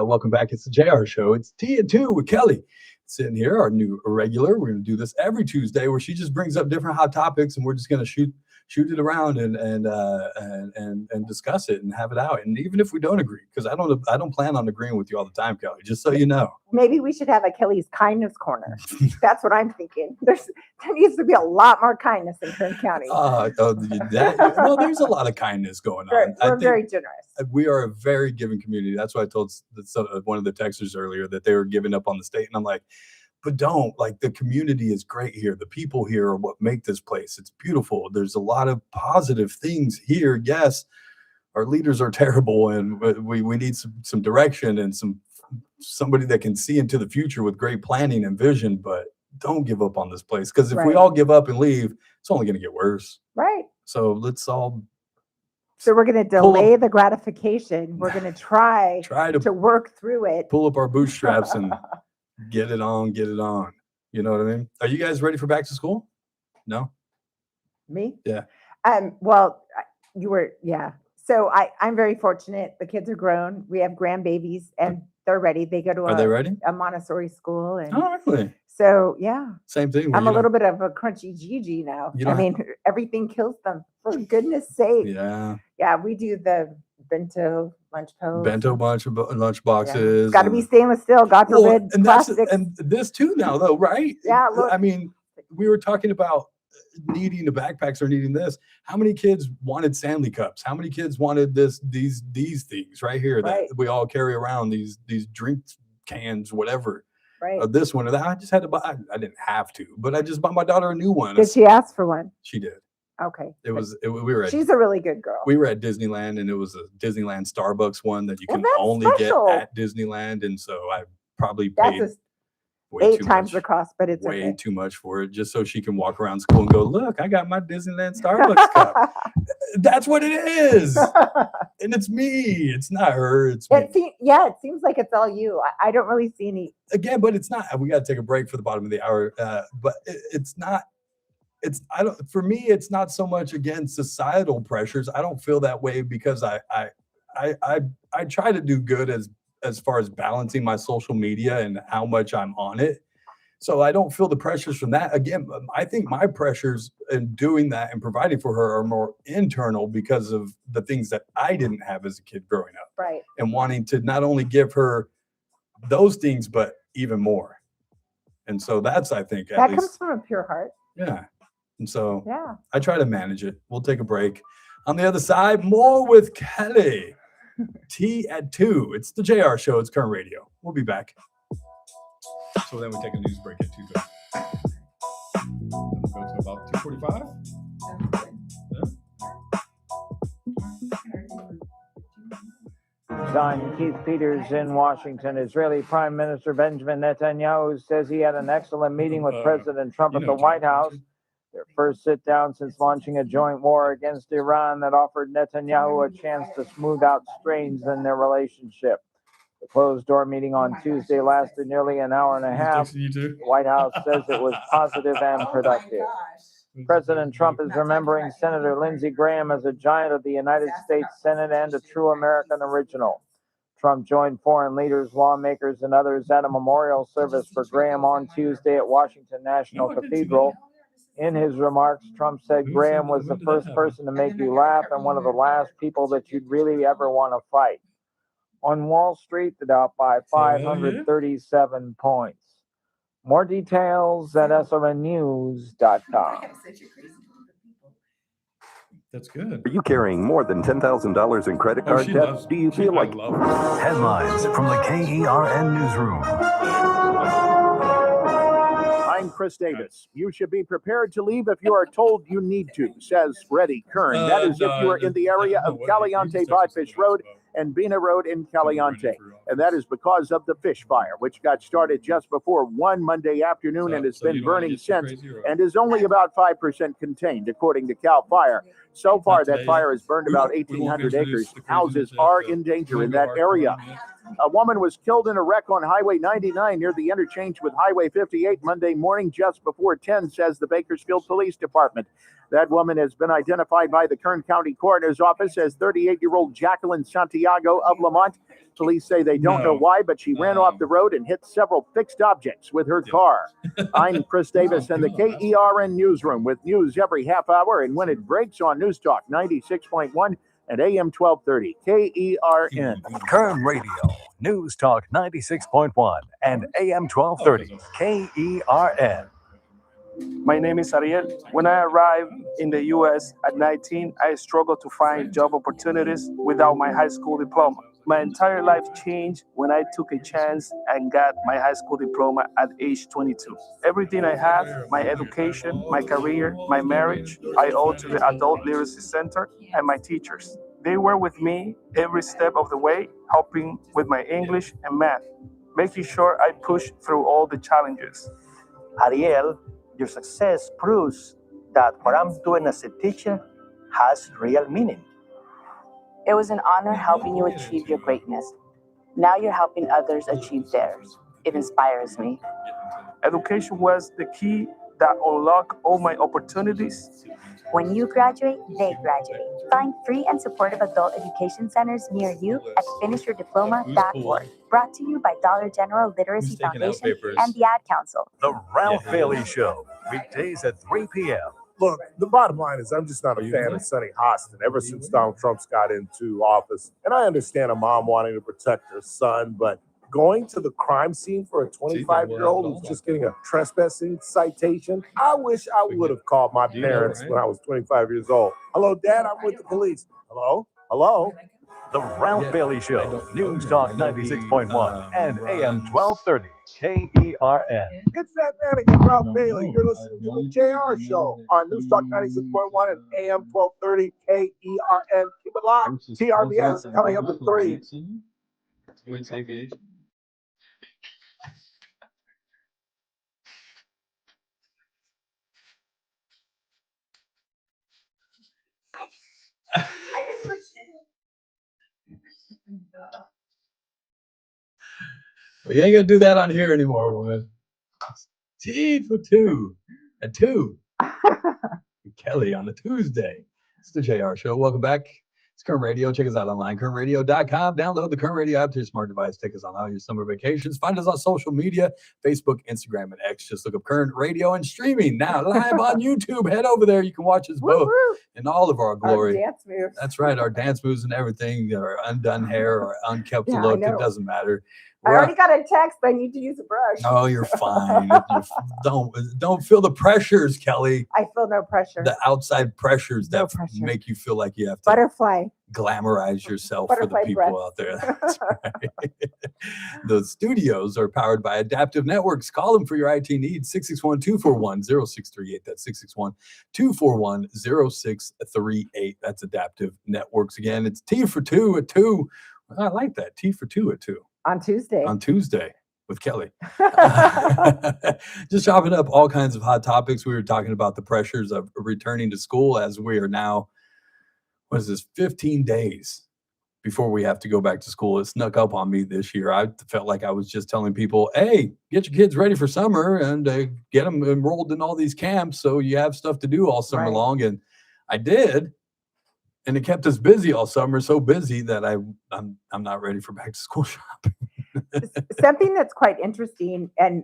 S4: Welcome back. It's the JR Show. It's Tia 2 with Kelly. Sitting here, our new regular. We're going to do this every Tuesday where she just brings up different hot topics and we're just going to shoot it around and discuss it and have it out. And even if we don't agree, because I don't plan on agreeing with you all the time, Kelly, just so you know.
S6: Maybe we should have a Kelly's kindness corner. That's what I'm thinking. There needs to be a lot more kindness in Kern County.
S4: Well, there's a lot of kindness going on.
S6: We're very generous.
S4: We are a very giving community. That's why I told one of the texters earlier that they were giving up on the state. And I'm like, but don't. Like, the community is great here. The people here are what make this place. It's beautiful. There's a lot of positive things here. Yes, our leaders are terrible and we need some direction and somebody that can see into the future with great planning and vision, but don't give up on this place. Because if we
S6: Right.
S4: all give up and leave, it's only going to get worse.
S6: Right.
S4: So let's all
S6: So we're going to
S4: Pull
S6: delay the gratification. We're going to try
S4: Try to-
S6: to work through it.
S4: pull up our bootstraps and get it on. You know what I mean? Are you guys ready for back to school? No?
S6: Me?
S4: Yeah.
S6: Well, yeah. So I'm very fortunate. The kids are grown. We have grandbabies and they're ready. They go to
S4: Are they ready?
S6: a Montessori school. And
S4: Oh, really?
S6: so, yeah,
S4: Same thing.
S6: I'm a little bit of a crunchy Gigi now.
S4: You
S6: I
S4: don't
S6: mean, everything kills them. For goodness sake.
S4: Yeah.
S6: Yeah, we do the bento lunch post.
S4: Bento lunch boxes.
S6: Got to be stainless steel. God
S4: Well,
S6: forbid
S4: and that's
S6: plastic.
S4: and this too now though, right?
S6: Yeah, look.
S4: I mean, we were talking about needing the backpacks or needing this. How many kids wanted Stanley cups? How many kids wanted these things right here
S6: Right.
S4: that we all carry around, these drink cans, whatever.
S6: Right.
S4: This one or that. I just had to buy. I didn't have to, but I just bought my daughter a new one.
S6: Did she ask for one?
S4: She did.
S6: Okay.
S4: We were at
S6: She's a really good girl.
S4: we were at Disneyland and it was a Disneyland Starbucks one that you
S6: Well,
S4: can
S6: that's
S4: only
S6: special.
S4: get at Disneyland, and so I probably
S6: That's
S4: paid
S6: just
S4: way
S6: 8
S4: too
S6: times
S4: much.
S6: the cost, but it's
S4: Way
S6: okay.
S4: too much for it, just so she can walk around school and go, look, I got my Disneyland Starbucks cup. That's what it is. And it's me. It's not her. It's me.
S6: It seems like it's all you. I don't really see any.
S4: Again, but it's not. We got to take a break for the bottom of the hour. But it's not. For me, it's not so much against societal pressures. I don't feel that way because I try to do good as far as balancing my social media and how much I'm on it. So I don't feel the pressures from that. Again, I think my pressures in doing that and providing for her are more internal because of the things that I didn't have as a kid growing up.
S6: Right.
S4: And wanting to not only give her those things, but even more. And so that's, I think,
S6: That comes from a pure heart.
S4: yeah. And so
S6: Yeah.
S4: I try to manage it. We'll take a break. On the other side, more with Kelly. Tea at 2. It's the JR Show. It's Current Radio. We'll be back. So then we take a news break at 2:30. We'll go to about 2:45.
S2: John Keith Peters in Washington. Israeli Prime Minister Benjamin Netanyahu says he had an excellent meeting with President Trump at the White House. Their first sit down since launching a joint war against Iran that offered Netanyahu a chance to smooth out strains in their relationship. The closed door meeting on Tuesday lasted nearly an hour and a half. The White House says it was positive and productive. President Trump is remembering Senator Lindsey Graham as a giant of the United States Senate and a true American original. Trump joined foreign leaders, lawmakers, and others at a memorial service for Graham on Tuesday at Washington National Cathedral. In his remarks, Trump said Graham was the first person to make you laugh and one of the last people that you'd really ever want to fight. On Wall Street, the Dow by 537 points. More details at SRNnews.com.
S4: That's good.
S9: Are you carrying more than $10,000 in credit card debt? Do you feel like
S3: Headlines from the KERN Newsroom.
S14: I'm Chris Davis. You should be prepared to leave if you are told you need to, says Reddy Kern. That is if you are in the area of Caliente Bodfish Road and Bina Road in Caliente. And that is because of the fish fire, which got started just before 1 Monday afternoon and has been burning since and is only about 5% contained, according to CAL FIRE. So far, that fire has burned about 1,800 acres. Houses are in danger in that area. A woman was killed in a wreck on Highway 99 near the interchange with Highway 58 Monday morning just before 10, says the Bakersfield Police Department. That woman has been identified by the Kern County Coroner's Office as 38-year-old Jacqueline Santiago of Lamont. Police say they don't know why, but she ran off the road and hit several fixed objects with her car. I'm Chris Davis in the KERN Newsroom with news every half hour and when it breaks on News Talk 96.1 and AM 1230 KERN.
S3: Kern Radio, News Talk 96.1 and AM 1230 KERN.
S10: My name is Ariel. When I arrived in the U.S. at 19, I struggled to find job opportunities without my high school diploma. My entire life changed when I took a chance and got my high school diploma at age 22. Everything I have, my education, my career, my marriage, I owe to the Adult Literacy Center and my teachers. They were with me every step of the way, helping with my English and math, making sure I pushed through all the challenges.
S11: Ariel, your success proves that what I'm doing as a teacher has real meaning.
S13: It was an honor helping you achieve your greatness. Now you're helping others achieve theirs. It inspires me.
S10: Education was the key that unlocked all my opportunities.
S21: When you graduate, they graduate. Find free and supportive adult education centers near you at finishyourdiploma.org. Brought to you by Dollar General Literacy Foundation and the Ad Council.
S3: The Ralph Bailey Show, weekdays at 3 p.m.
S16: Look, the bottom line is I'm just not a fan of Sonny Hostin ever since Donald Trump's got into office. And I understand a mom wanting to protect her son, but going to the crime scene for a 25-year-old who's just getting a trespassing citation, I wish I would have called my parents when I was 25 years old. Hello, Dad, I'm with the police. Hello? Hello?
S3: The Ralph Bailey Show, News Talk 96.1 and AM 1230 KERN.
S16: It's that man again, Ralph Bailey. You're listening to the JR Show on News Talk 96.1 and AM 1230 KERN. Keep it locked. TRBS coming up at 3.
S4: We ain't gonna do that on here anymore, woman. Tea for 2 at 2. Kelly on a Tuesday. It's the JR Show. Welcome back. It's Current Radio. Check us out online, currentradio.com. Download the Current Radio app to your smart device. Take us on all your summer vacations. Find us on social media, Facebook, Instagram, and X. Just look up Current Radio and streaming now live on YouTube. Head over there. You can watch us both in all of our glory.
S6: Our dance moves.
S4: That's right. Our dance moves and everything, our undone hair, or unkept look. It doesn't matter.
S6: I already got a text. I need to use a brush.
S4: Oh, you're fine. Don't feel the pressures, Kelly.
S6: I feel no pressure.
S4: The outside pressures that make you feel like you have to
S6: Butterfly.
S4: Glamorize yourself
S6: Butterfly
S4: for the people
S6: breath.
S4: out there. That's right. The studios are powered by Adaptive Networks. Call them for your IT needs. 661-241-0638. That's 661-241-0638. That's Adaptive Networks. Again, it's T for 2 at 2. I like that. T for 2 at 2.
S6: On Tuesday
S4: With Kelly. Just chopping up all kinds of hot topics. We were talking about the pressures of returning to school as we are now, 15 days before we have to go back to school. It snuck up on me this year. I felt like I was just telling people, hey, get your kids ready for summer and get them enrolled in all these camps so you have stuff to do all summer long. And I did. And it kept us busy all summer, so busy that I'm not ready for back to school shopping.
S6: Something that's quite interesting, and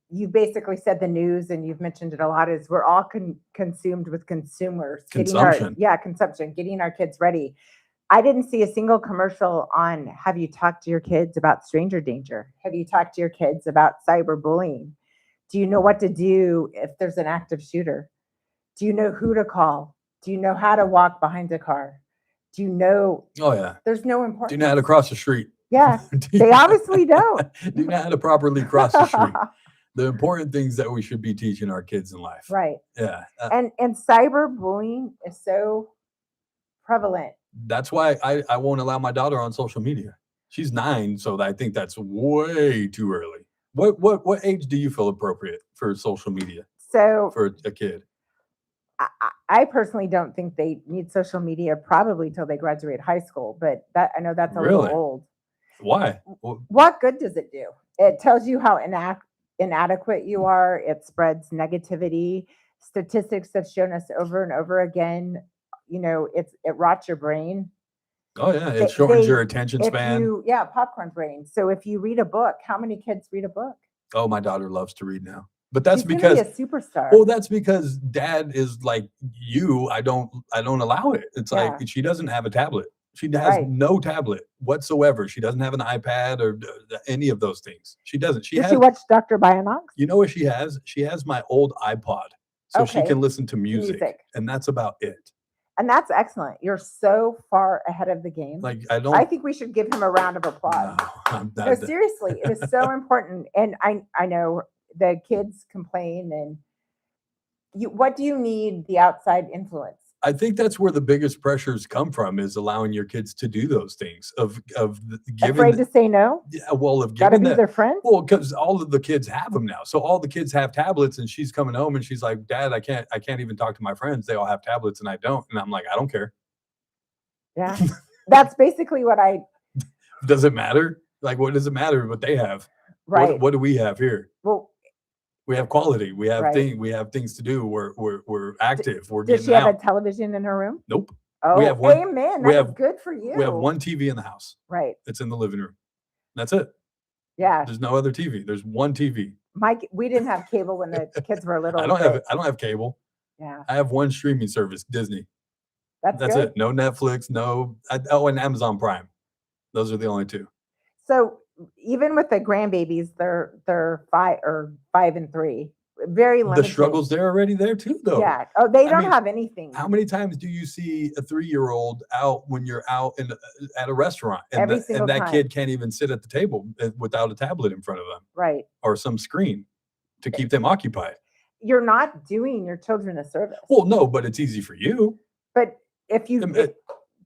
S6: you basically said the news, and you've mentioned it a lot, is we're all consumed with consumers.
S4: Consumption.
S6: Consumption, getting our kids ready. I didn't see a single commercial on, have you talked to your kids about stranger danger? Have you talked to your kids about cyberbullying? Do you know what to do if there's an active shooter? Do you know who to call? Do you know how to walk behind a car? Do you know?
S4: Oh, yeah.
S6: There's no importance.
S4: Do you know how to cross the street?
S6: Yeah, they obviously don't.
S4: Do you know how to properly cross the street? The important things that we should be teaching our kids in life.
S6: Right.
S4: Yeah.
S6: And cyberbullying is so prevalent.
S4: That's why I won't allow my daughter on social media. She's 9, so I think that's way too early. What age do you feel appropriate for social media?
S6: So
S4: for a kid?
S6: I personally don't think they need social media probably till they graduate high school, but I know that's a
S4: Really?
S6: little old.
S4: Why?
S6: What good does it do? It tells you how inadequate you are. It spreads negativity. Statistics have shown us over and over again, it rots your brain.
S4: Oh yeah, it shortens your attention span.
S6: Popcorn brain. So if you read a book, how many kids read a book?
S4: Oh, my daughter loves to read now. But that's
S6: She's gonna
S4: because
S6: be a superstar.
S4: Well, that's because dad is like you. I don't allow it. It's like she doesn't have a tablet. She has no tablet whatsoever. She doesn't have an iPad or any of those things. She doesn't.
S6: Does she watch Dr. Bionox?
S4: You know what she has? She has my old iPod, so she can listen to music, and that's about it.
S6: And that's excellent. You're so far ahead of the game.
S4: I
S6: think we should give him a round of applause.
S4: No,
S6: seriously, it is so important. And I know the kids complain, and what do you need the outside influence?
S4: I think that's where the biggest pressures come from, is allowing your kids to do those things of giving.
S6: Afraid to say no?
S4: Yeah, well, of
S6: Gotta
S4: giving
S6: be their friend?
S4: Well, because all of the kids have them now. So all the kids have tablets, and she's coming home and she's like, Dad, I can't even talk to my friends. They all have tablets and I don't. And I'm like, I don't care.
S6: Yeah. That's basically what
S4: Does it matter? Like, what does it matter what they have?
S6: Right.
S4: What do we have here?
S6: Well,
S4: we have quality. We have
S6: Right.
S4: we have things to do. We're active. We're
S6: does
S4: getting
S6: she have
S4: out.
S6: a television in her room?
S4: Nope.
S6: Oh,
S4: we have one.
S6: amen.
S4: we
S6: That's
S4: have
S6: good for you.
S4: We have one TV in the house.
S6: Right.
S4: It's in the living room. That's it.
S6: Yeah.
S4: There's no other TV. There's one TV.
S6: We didn't have cable when the kids were little.
S4: I don't have cable.
S6: Yeah.
S4: I have one streaming service, Disney.
S6: That's
S4: it.
S6: good.
S4: No Netflix. No. And Amazon Prime. Those are the only two.
S6: So even with the grandbabies, they're 5 and 3. Very limited.
S4: The struggles they're already there too, though.
S6: Yeah. Oh, they don't have anything.
S4: How many times do you see a 3-year-old out when you're out at a restaurant and,
S6: Every single
S4: that
S6: time.
S4: kid can't even sit at the table without a tablet in front of them
S6: Right.
S4: or some screen to keep them occupied?
S6: You're not doing your children a service.
S4: Well, no, but it's easy for you.
S6: But if you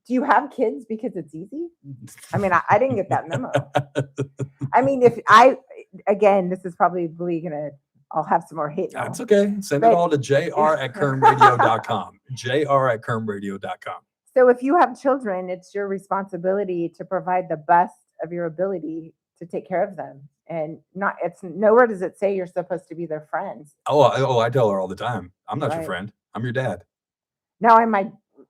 S6: do you have kids because it's easy? I mean, I didn't get that memo. I mean, again, this is probably I'll have some more hate.
S4: That's okay. Send it all to jr@kernradio.com. jr@kernradio.com.
S6: So if you have children, it's your responsibility to provide the best of your ability to take care of them. And it's nowhere does it say you're supposed to be their friends.
S4: Oh, I tell her all the time. I'm not your
S6: Right.
S4: friend. I'm your dad.
S6: Now,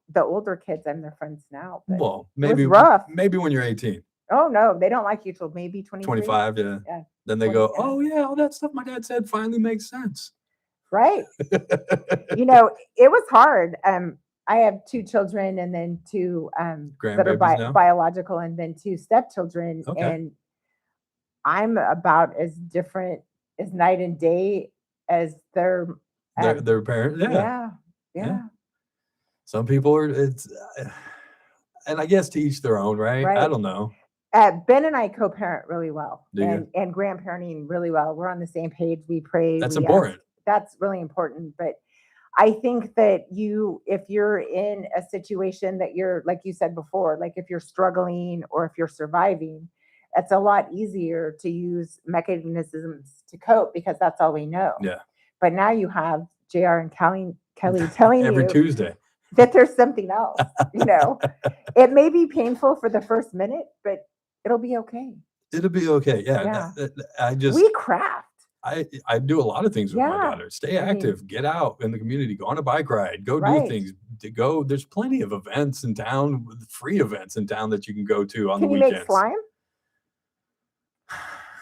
S6: the older kids, I'm their friends now. But
S4: Well,
S6: it was
S4: maybe
S6: rough.
S4: maybe when you're 18,
S6: Oh no, they don't like you till maybe 23.
S4: 25, yeah.
S6: Yeah.
S4: Then they
S6: 20,
S4: go,
S6: yeah.
S4: "Oh yeah, all that stuff my dad said finally makes sense."
S6: Right. You know, it was hard. I have 2 children and then 2 that are
S4: Grandbabies now?
S6: biological and then 2 stepchildren.
S4: Okay.
S6: And I'm about as different as night and day as their
S4: Their parents, yeah.
S6: yeah.
S4: Yeah. Some people are and I guess to each their own, right? I
S6: Right.
S4: don't know.
S6: Ben and I co-parent really well
S4: Do you?
S6: and grandparenting really well. We're on the same page. We pray.
S4: That's
S6: we ask.
S4: important.
S6: That's really important. But I think that if you're in a situation that you're, like you said before, like if you're struggling or if you're surviving, it's a lot easier to use mechanisms to cope because that's all we know.
S4: Yeah.
S6: But now you have JR and Kelly telling
S4: Every
S6: you
S4: Tuesday.
S6: that there's something else. You know, it may be painful for the first minute, but it'll be okay.
S4: It'll be okay. Yeah.
S6: Yeah.
S4: I just
S6: We craft.
S4: I do a lot of things with my
S6: Yeah.
S4: daughter. Stay
S6: I mean-
S4: active, get out in the community, go on a bike ride, go
S6: Right.
S4: do things. To go, there's plenty of events in town, free events in town that you can go to on
S6: Can
S4: the
S6: you
S4: weekends.
S6: make slime?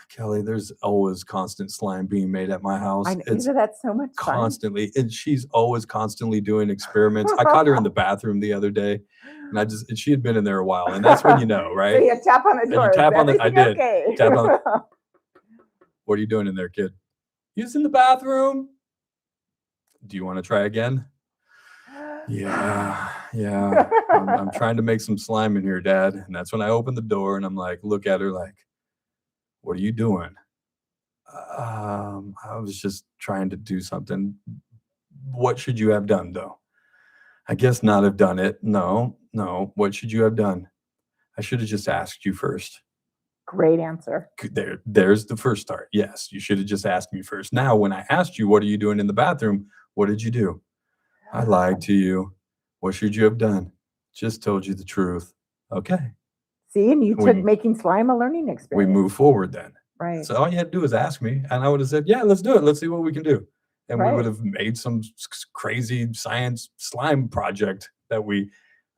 S4: Kelly, there's always constant slime being made at my house.
S6: I know,
S4: It's
S6: isn't that so much fun?
S4: constantly, and she's always constantly doing experiments. I caught her in the bathroom the other day, and she had been in there a while, and that's when you know,
S6: So
S4: right?
S6: you tap on the
S4: And you
S6: door.
S4: tap
S6: Is
S4: on the- I
S6: everything
S4: did.
S6: Okay?
S4: Tap on What are you doing in there, kid? Using the bathroom? Do you want to try again? Yeah. I'm trying to make some slime in here, Dad. And that's when I open the door and I'm like, look at her like, what are you doing? I was just trying to do something. What should you have done, though? I guess not have done it. No. What should you have done? I should have just asked you first.
S6: Great answer.
S4: There's the first start. Yes, you should have just asked me first. Now, when I asked you, what are you doing in the bathroom? What did you do? I lied to you. What should you have done? Just told you the truth. Okay.
S6: See, and you
S4: We-
S6: took making slime a learning
S4: We
S6: experience.
S4: move forward then.
S6: Right.
S4: So all you had to do is ask me, and I would have said, yeah, let's do it. Let's see what we can do. And we
S6: Right.
S4: would have made some crazy science slime project that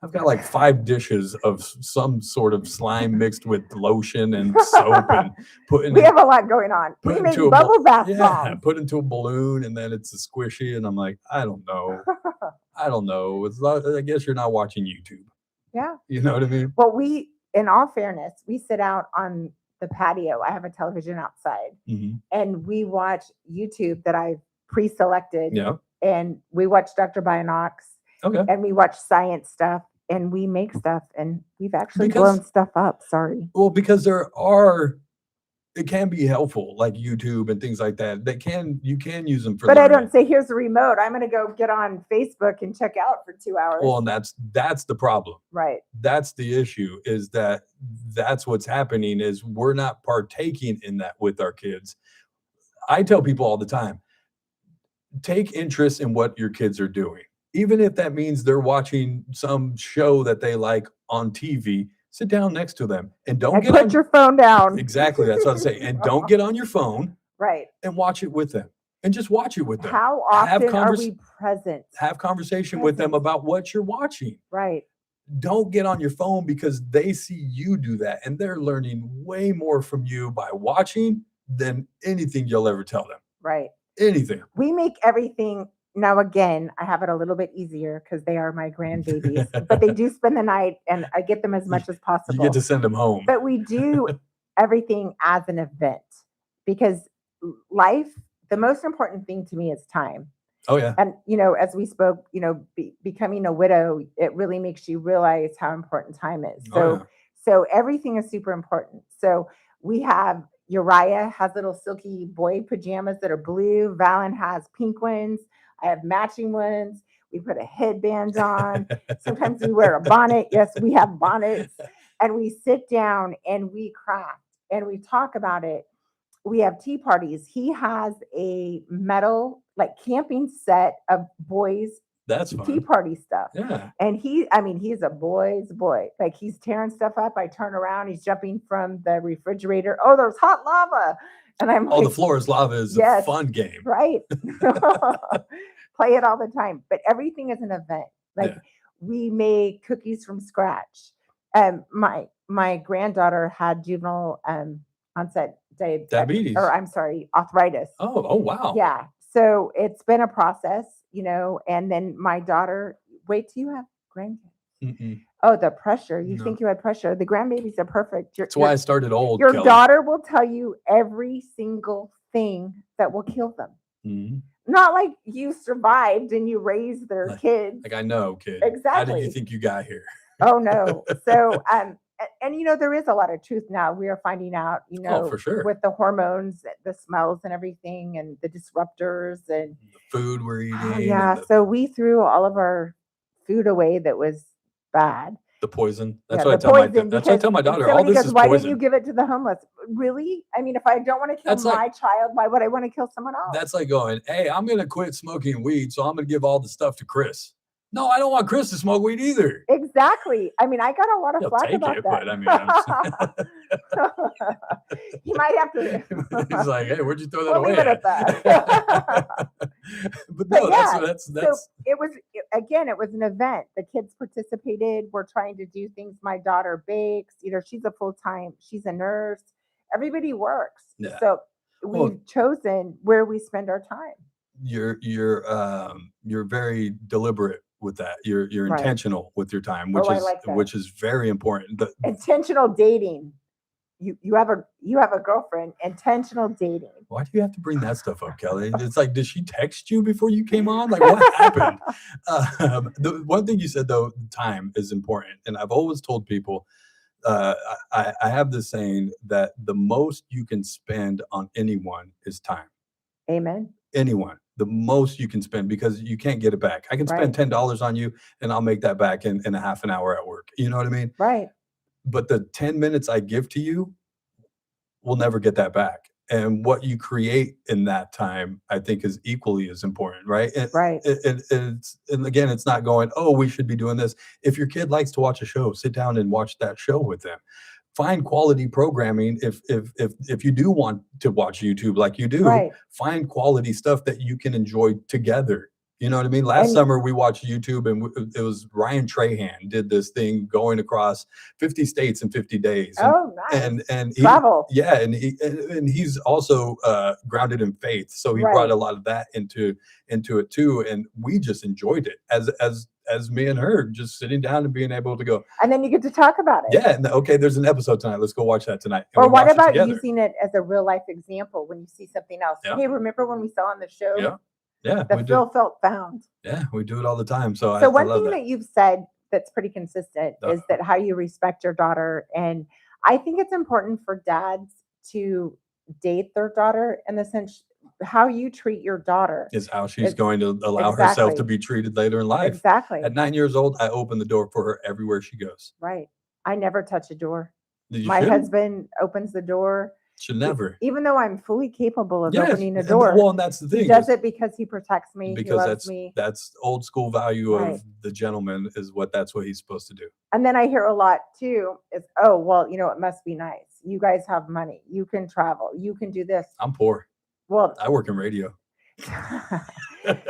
S4: I've got like 5 dishes of some sort of slime mixed with lotion and soap and putting
S6: We have a lot going on. We
S4: put
S6: make
S4: into a
S6: bubble bath
S4: yeah,
S6: bombs.
S4: put into a balloon and then it's a squishy and I'm like, I don't know. I guess you're not watching YouTube.
S6: Yeah.
S4: You know what I mean?
S6: Well, in all fairness, we sit out on the patio. I have a television outside
S4: Mhm.
S6: and we watch YouTube that I've pre-selected.
S4: Yeah.
S6: And we watch Dr. Bionox.
S4: Okay.
S6: And we watch science stuff and we make stuff and we've actually
S4: Because-
S6: blown stuff up. Sorry.
S4: Well, because it can be helpful, like YouTube and things like that. You can use them for
S6: But I
S4: learning.
S6: don't say, here's the remote. I'm going to go get on Facebook and check out for 2 hours.
S4: Well, and that's the problem.
S6: Right.
S4: That's the issue, is that's what's happening is we're not partaking in that with our kids. I tell people all the time, take interest in what your kids are doing. Even if that means they're watching some show that they like on TV, sit down next to them and don't
S6: And
S4: get
S6: put
S4: on
S6: your phone down.
S4: Exactly. That's what I'm saying. And don't get on your phone
S6: Right.
S4: and watch it with them. And just watch it with them.
S6: How
S4: Have
S6: often are
S4: convers-
S6: we present?
S4: Have conversation with them about what you're watching.
S6: Right.
S4: Don't get on your phone because they see you do that and they're learning way more from you by watching than anything you'll ever tell them.
S6: Right.
S4: Anything.
S6: We make everything. Now, again, I have it a little bit easier because they are my grandbabies, but they do spend the night and I get them as much as
S4: You
S6: possible.
S4: get to send them home.
S6: But we do everything as an event because life, the most important thing to me is time.
S4: Oh, yeah.
S6: And, as we spoke, becoming a widow, it really makes you realize how important time is. So,
S4: Oh, yeah.
S6: so everything is super important. So we have Uriah has little silky boy pajamas that are blue. Valen has pink ones. I have matching ones. We put a headband on. Sometimes we wear a bonnet. Yes, we have bonnets. And we sit down and we craft and we talk about it. We have tea parties. He has a metal, camping set of boys'
S4: That's
S6: tea
S4: fun.
S6: party stuff.
S4: Yeah.
S6: And he's a boy's boy. He's tearing stuff up. I turn around, he's jumping from the refrigerator. Oh, there's hot lava. And I'm
S4: Oh, the
S6: like,
S4: floor is lava is a
S6: Yes.
S4: fun game.
S6: right. Play it all the time. But everything is an event.
S4: Yeah.
S6: We made cookies from scratch. My granddaughter had juvenile onset
S4: Diabetes.
S6: or I'm sorry, arthritis.
S4: Oh, wow.
S6: Yeah. So it's been a process, you know, and then my daughter, wait till you have grandkids.
S4: Mm-mm.
S6: Oh, the pressure. You
S4: No.
S6: think you had pressure. The grandbabies are perfect.
S4: That's why I started old,
S6: Your
S4: Kelly.
S6: daughter will tell you every single thing that will kill them.
S4: Mhm.
S6: Not like you survived and you raised their kids.
S4: Like, I know, kid. How did you
S6: Exactly.
S4: think you got here?
S6: Oh no. So and you know, there is a lot of truth now. We are finding out, you know,
S4: for sure.
S6: with the hormones, the smells and everything, and the disruptors and
S4: Food we're eating.
S6: oh
S4: and
S6: yeah. So we threw all of our food away that was bad.
S4: the poison. That's
S6: Yeah,
S4: what I
S6: the
S4: tell my
S6: poison,
S4: that's what I tell my
S6: because
S4: daughter. All
S6: somebody
S4: this
S6: goes,
S4: is
S6: why didn't
S4: poison.
S6: you give it to the homeless? Really? I mean, if I don't want to kill
S4: That's like-
S6: my child, why would I want to kill someone else?
S4: That's like going, hey, I'm gonna quit smoking weed, so I'm gonna give all the stuff to Chris. No, I don't want Chris to smoke weed either.
S6: Exactly. I mean, I got a lot of
S4: He'll
S6: flack
S4: take
S6: about
S4: it,
S6: that.
S4: but I mean,
S6: He might have to.
S4: he's like, hey, where'd you throw that
S6: We'll
S4: away
S6: leave it at that.
S4: But
S6: But
S4: no,
S6: yeah,
S4: that's
S6: so it was again, it was an event. The kids participated. We're trying to do things. My daughter bakes. You know, she's she's a nurse. Everybody works.
S4: Yeah.
S6: So we've
S4: Well-
S6: chosen where we spend our time.
S4: you're very deliberate with that. You're
S6: Right.
S4: intentional with your time,
S6: Oh,
S4: which
S6: I
S4: is
S6: like that.
S4: which is very important.
S6: Intentional dating. You have a girlfriend. Intentional dating.
S4: Why do you have to bring that stuff up, Kelly? It's like, did she text you before you came on? Like, what happened? The one thing you said though, time is important, and I've always told people, I have this saying that the most you can spend on anyone is time.
S6: Amen.
S4: Anyone, the most you can spend, because you can't get it back. I can spend $10 on you, and I'll make that back in a half an hour at work. You know what I mean?
S6: Right.
S4: But the 10 minutes I give to you will never get that back. And what you create in that time, I think, is equally as important, right?
S6: Right.
S4: And again, it's not going, oh, we should be doing this. If your kid likes to watch a show, sit down and watch that show with them. Find quality programming. If you do want to watch YouTube like you do,
S6: Right.
S4: find quality stuff that you can enjoy together. You know what I mean? Last
S6: And-
S4: summer we watched YouTube, and it was Ryan Trahan did this thing going across 50 states in 50 days.
S6: Oh, nice.
S4: And he,
S6: Travel.
S4: yeah, and he's also grounded in faith, so he
S6: Right.
S4: brought a lot of that into it too, and we just enjoyed it as me and her just sitting down and being able to go,
S6: And then you get to talk about it.
S4: yeah, and okay, there's an episode tonight. Let's go watch that tonight. And
S6: Or
S4: we
S6: what
S4: watch it
S6: about
S4: together.
S6: using it as a real life example when you see something else?
S4: Yeah.
S6: Hey, remember when we saw on the show?
S4: Yeah, yeah,
S6: The
S4: we do.
S6: Phil felt found.
S4: Yeah, we do it all the time. So,
S6: So
S4: I
S6: one
S4: love
S6: thing
S4: that.
S6: that you've said that's pretty consistent is that how you respect your daughter. And I think it's important for dads to date their daughter in the sense how you treat your daughter.
S4: Is how she's
S6: It's-
S4: going to allow herself
S6: Exactly.
S4: to be treated later in life.
S6: Exactly.
S4: At 9 years old, I open the door for her everywhere she goes.
S6: Right. I never touch a door.
S4: You
S6: My
S4: shouldn't.
S6: husband opens the door.
S4: Should never.
S6: Even though I'm fully capable of
S4: Yes,
S6: opening a
S4: and-
S6: door.
S4: well, and that's the thing
S6: He does
S4: is-
S6: it because he protects me. He
S4: Because
S6: loves me.
S4: that's old school value
S6: Right.
S4: of the gentleman is that's what he's supposed to do.
S6: And then I hear a lot too is, oh, well, you know, it must be nice. You guys have money. You can travel. You can do this.
S4: I'm poor.
S6: Well,
S4: I work in radio.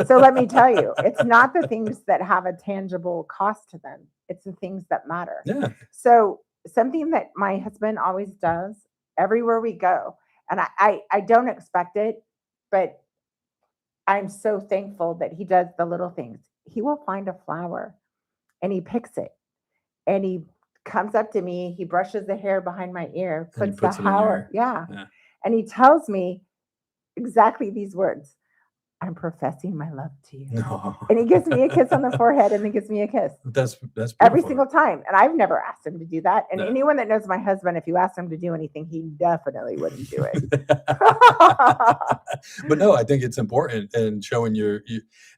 S6: so let me tell you, it's not the things that have a tangible cost to them. It's the things that matter.
S4: Yeah.
S6: So something that my husband always does everywhere we go, and I don't expect it, but I'm so thankful that he does the little things. He will find a flower and he picks it and he comes up to me, he brushes the hair behind my ear,
S4: And he
S6: puts
S4: puts
S6: the
S4: it in your
S6: flower,
S4: ear.
S6: yeah.
S4: Yeah.
S6: And he tells me exactly these words. I'm professing my love to you.
S4: No.
S6: And he gives me a kiss on the forehead and then gives me a kiss
S4: That's
S6: every
S4: beautiful.
S6: single time. And I've never asked him to do that. And
S4: No.
S6: anyone that knows my husband, if you asked him to do anything, he definitely wouldn't do it.
S4: But no, I think it's important and showing you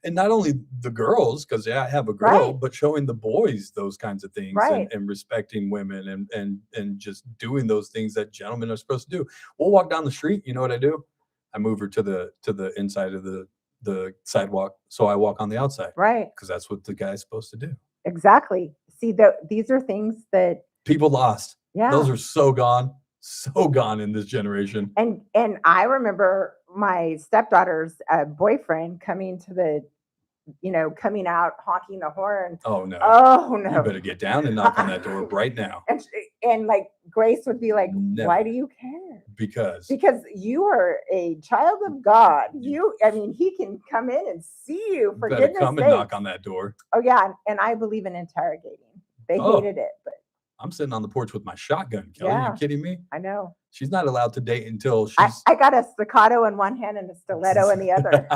S4: and not only the girls, because I have a girl,
S6: Right.
S4: but showing the boys those kinds of things
S6: Right.
S4: and respecting women and just doing those things that gentlemen are supposed to do. We'll walk down the street. You know what I do? I move her to the inside of the sidewalk, so I walk on the outside.
S6: Right.
S4: Because that's what the guy's supposed to do.
S6: Exactly. See, these are things that,
S4: People lost.
S6: yeah.
S4: Those are so gone in this generation.
S6: And I remember my stepdaughter's boyfriend coming to coming out honking the horn.
S4: Oh no.
S6: Oh
S4: You
S6: no.
S4: better get down and knock on that door right now.
S6: And like Grace would be like,
S4: Never.
S6: why do you care?
S4: Because
S6: You are a child of God. He can come in and see you for
S4: better
S6: goodness
S4: come and
S6: sake.
S4: knock on that door.
S6: Oh yeah, and I believe in interrogating. They
S4: Oh.
S6: hated it, but
S4: I'm sitting on the porch with my shotgun, Kelly.
S6: Yeah.
S4: You kidding me?
S6: I know.
S4: She's not allowed to date until she's.
S6: I got a staccato in one hand and a stiletto in the other.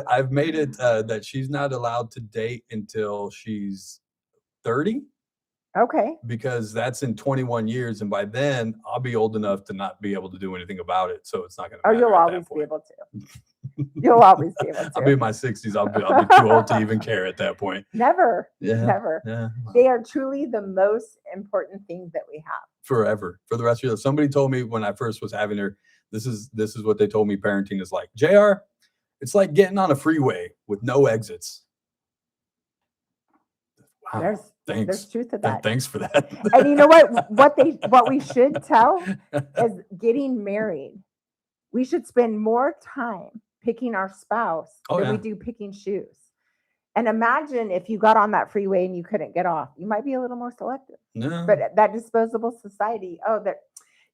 S4: I've made it that she's not allowed to date until she's 30,
S6: Okay.
S4: because that's in 21 years, and by then I'll be old enough to not be able to do anything about it. So it's not going to.
S6: Oh, you'll always be able to. You'll always be able to.
S4: I'll be in my 60s. I'll be too old to even care at that point.
S6: Never.
S4: Yeah.
S6: Never.
S4: Yeah.
S6: They are truly the most important thing that we have.
S4: Forever, for the rest of your life. Somebody told me when I first was having her, this is what they told me parenting is like. JR, it's like getting on a freeway with no exits. Wow.
S6: There's truth to that.
S4: Thanks for that.
S6: And you know what? What we should tell is getting married. We should spend more time picking our spouse than we do picking shoes. And imagine if you got on that freeway and you couldn't get off. You might be a little more selective.
S4: No.
S6: But that disposable society,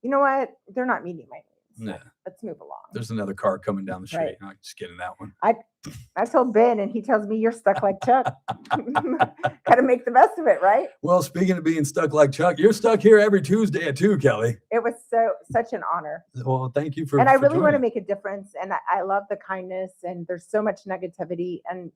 S6: you know what? They're not meeting my needs.
S4: No.
S6: Let's move along.
S4: There's another car coming down the street.
S6: Right.
S4: I just get in that one.
S6: I told Ben, and he tells me you're stuck like Chuck. Got to make the best of it, right?
S4: Well, speaking of being stuck like Chuck, you're stuck here every Tuesday at 2, Kelly.
S6: It was such an honor.
S4: Well, thank you for.
S6: And I
S4: for
S6: really want to
S4: joining.
S6: make a difference. And I love the kindness. And there's so much negativity. And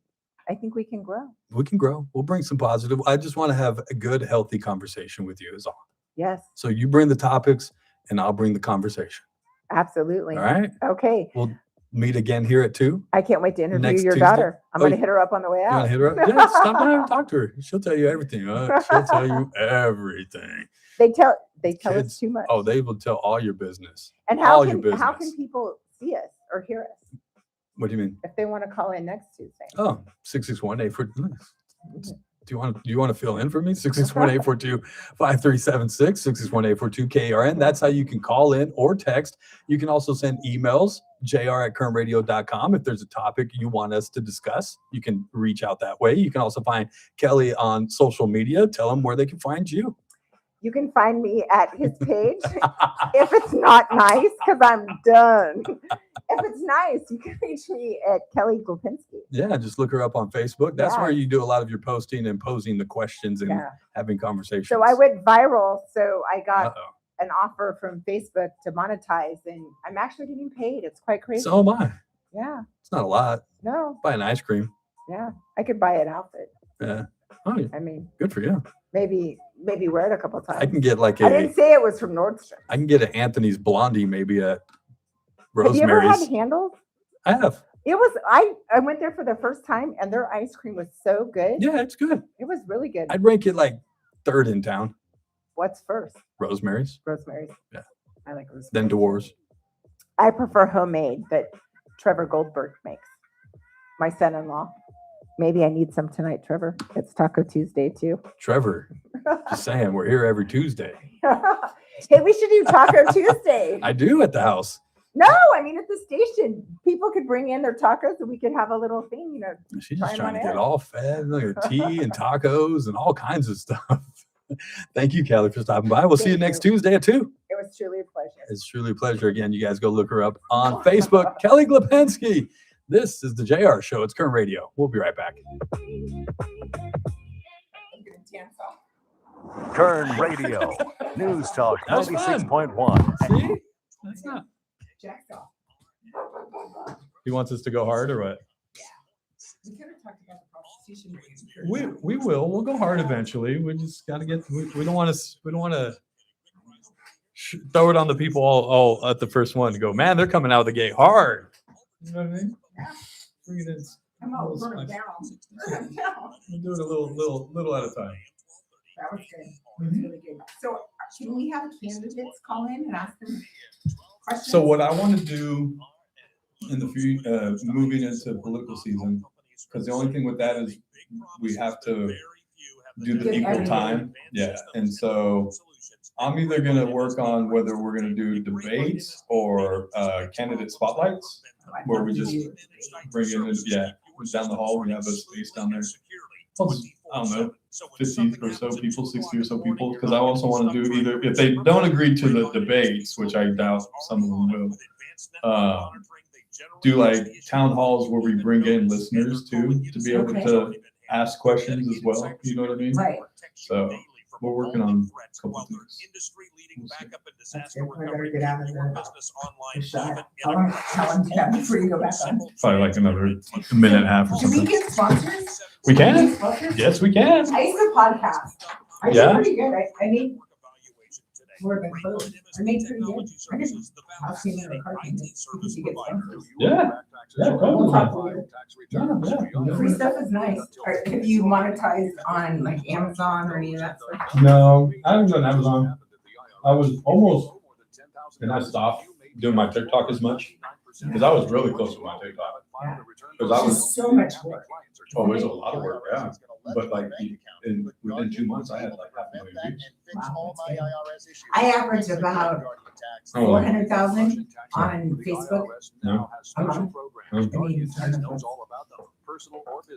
S6: I think we can grow.
S4: We can grow. We'll bring some positive. I just want to have a good, healthy conversation with you, is all.
S6: Yes,
S4: So you bring the topics, and I'll bring the conversation.
S6: absolutely.
S4: All right.
S6: Okay.
S4: We'll meet again here at 2.
S6: I can't wait to interview
S4: Next
S6: your
S4: Tuesday?
S6: daughter. I'm
S4: Oh,
S6: going to
S4: you-
S6: hit her up on the way
S4: You
S6: out.
S4: want to hit her up? Yeah, stop by and talk to her. She'll tell you everything. She'll tell you everything.
S6: They tell us
S4: Kids-
S6: too much.
S4: Oh, they will tell all your business.
S6: And
S4: all
S6: how
S4: your business.
S6: can people see us or hear us
S4: What do you mean?
S6: if they want to call in next Tuesday?
S4: Oh, 661-842. Do you want to fill in for me? 661-842-5376, 661-842-KRN. That's how you can call in or text. You can also send emails, jr@currentradio.com. If there's a topic you want us to discuss, you can reach out that way. You can also find Kelly on social media. Tell them where they can find you.
S6: You can find me at his page. If it's not nice, because I'm done. If it's nice, you can reach me at Kelly Glupinski.
S4: Yeah, just look her up on Facebook. That's where
S6: Yeah.
S4: you do a lot of your posting and posing the questions and
S6: Yeah.
S4: having conversations.
S6: So I went viral. So I got
S4: Uh-oh.
S6: an offer from Facebook to monetize, and I'm actually getting paid. It's quite crazy.
S4: So am I.
S6: Yeah.
S4: It's not a lot.
S6: No.
S4: Buy an ice cream.
S6: Yeah. I could buy an outfit.
S4: Yeah. Oh, yeah.
S6: I mean,
S4: Good for you.
S6: maybe wear it a couple times.
S4: I can get like
S6: I didn't say it was from Nordstrom.
S4: I can get an Anthony's Blondie maybe at
S6: Have you ever had
S4: Rosemary's.
S6: handles?
S4: I have.
S6: It was I went there for the first time, and their ice cream was so good.
S4: Yeah, it's good.
S6: It was really good.
S4: I'd rank it like 3rd in town.
S6: What's first?
S4: Rosemary's,
S6: Rosemary's.
S4: Yeah.
S6: I like Rosemary's.
S4: then Dwarves.
S6: I prefer homemade that Trevor Goldberg makes. My son-in-law. Maybe I need some tonight, Trevor. It's Taco Tuesday too.
S4: Trevor, just saying, we're here every Tuesday.
S6: Hey, we should do Taco Tuesday.
S4: I do at the house.
S6: No, I mean at the station. People could bring in their tacos and we could have a little thing,
S4: She's
S6: try
S4: just
S6: 'em
S4: trying to
S6: on
S4: get
S6: air.
S4: all fed, look at tea and tacos and all kinds of stuff. Thank you, Kelly, for stopping by. We'll see you
S6: Thank
S4: next
S6: you.
S4: Tuesday at 2.
S6: It was truly a pleasure.
S4: It's truly a pleasure. Again, you guys go look her up on Facebook. Kelly Glupinski. This is the JR Show. It's Current Radio. We'll be right back.
S3: Kern Radio. News Talk
S4: That was fun.
S3: 96.1.
S4: See? That's not. He wants us to go hard or what?
S6: We could have talked about the prostitution.
S4: We will. We'll go hard eventually. We just got to get. We don't want to throw it on the people all at the first one to go. Man, they're coming out of the gate hard. You know what I mean? Bring it in.
S6: Come on, burn it down. Burn it down.
S4: We'll do it a little at a time.
S6: That was good. That was really good. So can we have candidates call in and ask them questions?
S4: So what I want to do in the future, moving into political season, because the only thing with that is we have to do the
S6: Give
S4: equal
S6: everything.
S4: time. Yeah, and so I'm either going to work on whether we're going to do debates or candidate spotlights, where we just bring in, down the hall, we have a space down there. I don't know, 50 or so people, 60 or so people, because I also want to do either, if they don't agree to the debates, which I doubt some of them will, do like town halls where we bring in listeners too, to be able to ask questions as well. You know what I mean?
S6: Right.
S4: So we're working on a couple of things.
S6: How long do you have before you go back on?
S4: Probably like another minute and a half or
S6: Do we
S4: something.
S6: get sponsors?
S4: We
S6: Do
S4: can.
S6: get sponsors?
S4: Yes, we can.
S6: I used to podcast. I did
S4: Yeah?
S6: pretty good. I made more than clothes. I made pretty good. I did have seen it in cartoon because you get sponsors.
S4: Yeah. Yeah,
S6: We'll talk
S4: probably.
S6: later.
S4: Yeah.
S6: Free stuff is nice. Have you monetized on like Amazon or any of that stuff?
S4: No, I haven't done Amazon. I was almost, and I stopped doing my TikTok as much because I was really close with my TikTok. Because I was
S6: so much work.
S4: Oh, it was a lot of work, yeah. But like within 2 months, I had like 500,000 views.
S6: Wow, that's good. I average about
S4: Oh,
S6: 400,000 on Facebook
S4: No.
S6: a month. I mean,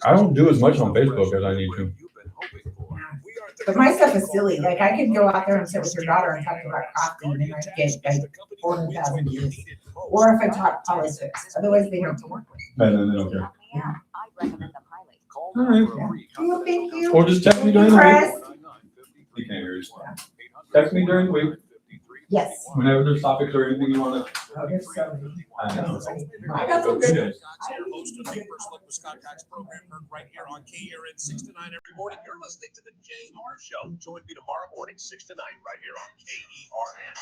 S4: I don't do as much on Facebook as I need to.
S6: but my stuff is silly. Like I could go out there and sit with your daughter and talk about crafting and I get like 400,000 views. Or if I talk politics, otherwise they don't work with.
S4: And then they don't care.
S6: Yeah.
S4: All right.
S6: Well, thank you.
S4: Or just text me during the
S6: Chris.
S4: week. You can't hear us. Text me during the week.
S6: Yes.
S4: Whenever there's topics or anything you want to.
S6: Oh, there's so many.
S4: I know.
S6: I got some good.
S1: Host of the First Look with Scott Cox program heard right here on KRN 6 to 9 every morning. You're listening to the JR Show. Join me tomorrow morning 6 to 9 right here on KERN.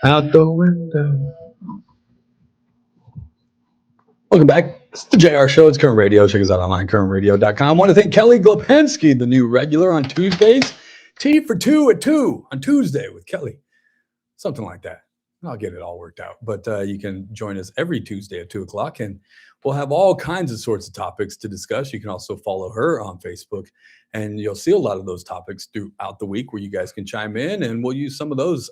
S4: Out the window. Welcome back. It's the JR Show. It's Current Radio. Check us out online, currentradio.com. I want to thank Kelly Glopensky, the new regular on Tuesdays. Tea for 2 at 2 on Tuesday with Kelly. Something like that. I'll get it all worked out. But you can join us every Tuesday at 2 o'clock, and we'll have all kinds of sorts of topics to discuss. You can also follow her on Facebook, and you'll see a lot of those topics throughout the week where you guys can chime in, and we'll use some of those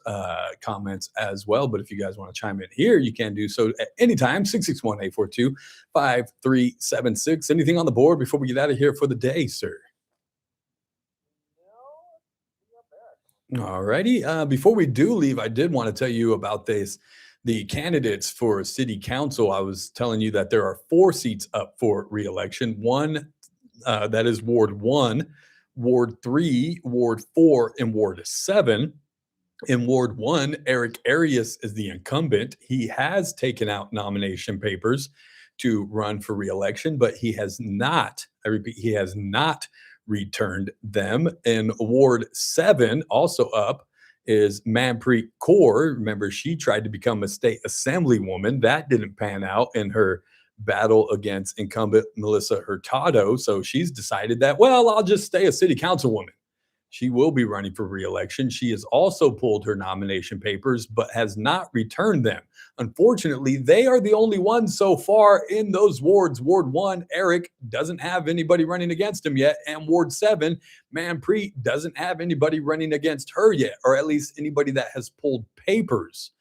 S4: comments as well. But if you guys want to chime in here, you can do so at any time, 661-842-5376. Anything on the board before we get out of here for the day, sir? All righty. Before we do leave, I did want to tell you about the candidates for city council. I was telling you that there are 4 seats up for re-election. One, that is Ward 1, Ward 3, Ward 4, and Ward 7. In Ward 1, Eric Arias is the incumbent. He has taken out nomination papers to run for re-election, but he has not, I repeat, he has not returned them. In Ward 7, also up, is Manpreet Kaur. Remember, she tried to become a state assemblywoman. That didn't pan out in her battle against incumbent Melissa Hurtado. So she's decided that, well, I'll just stay a city councilwoman. She will be running for re-election. She has also pulled her nomination papers, but has not returned them. Unfortunately, they are the only ones so far in those wards. Ward 1, Eric doesn't have anybody running against him yet. And Ward 7, Manpreet doesn't have anybody running against her yet, or at least anybody that has pulled papers.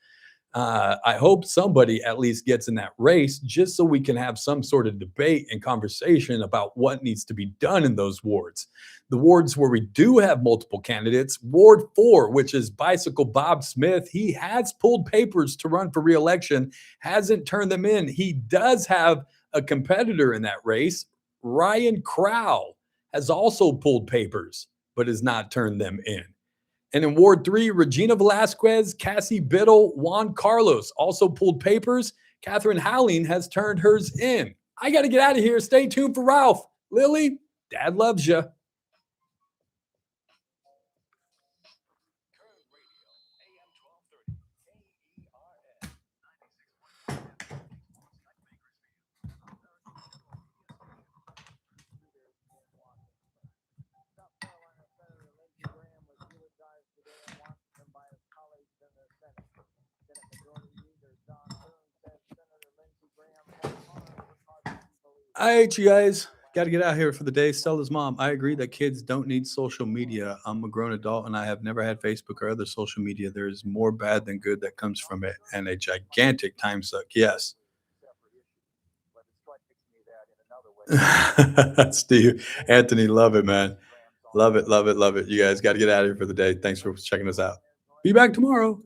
S4: I hope somebody at least gets in that race just so we can have some sort of debate and conversation about what needs to be done in those wards. The wards where we do have multiple candidates, Ward 4, which is Bicycle Bob Smith, he has pulled papers to run for re-election, hasn't turned them in. He does have a competitor in that race. Ryan Crowell has also pulled papers, but has not turned them in. And in Ward 3, Regina Velasquez, Cassie Biddle, Juan Carlos also pulled papers. Catherine Howling has turned hers in. I got to get out of here. Stay tuned for Ralph. Lily, Dad loves you. All right, you guys, got to get out here for the day. Stella's mom, I agree that kids don't need social media. I'm a grown adult and I have never had Facebook or other social media. There is more bad than good that comes from it, and a gigantic time suck. Yes. Steve, Anthony, love it, man. Love it, love it, love it. You guys got to get out of here for the day. Thanks for checking us out. Be back tomorrow.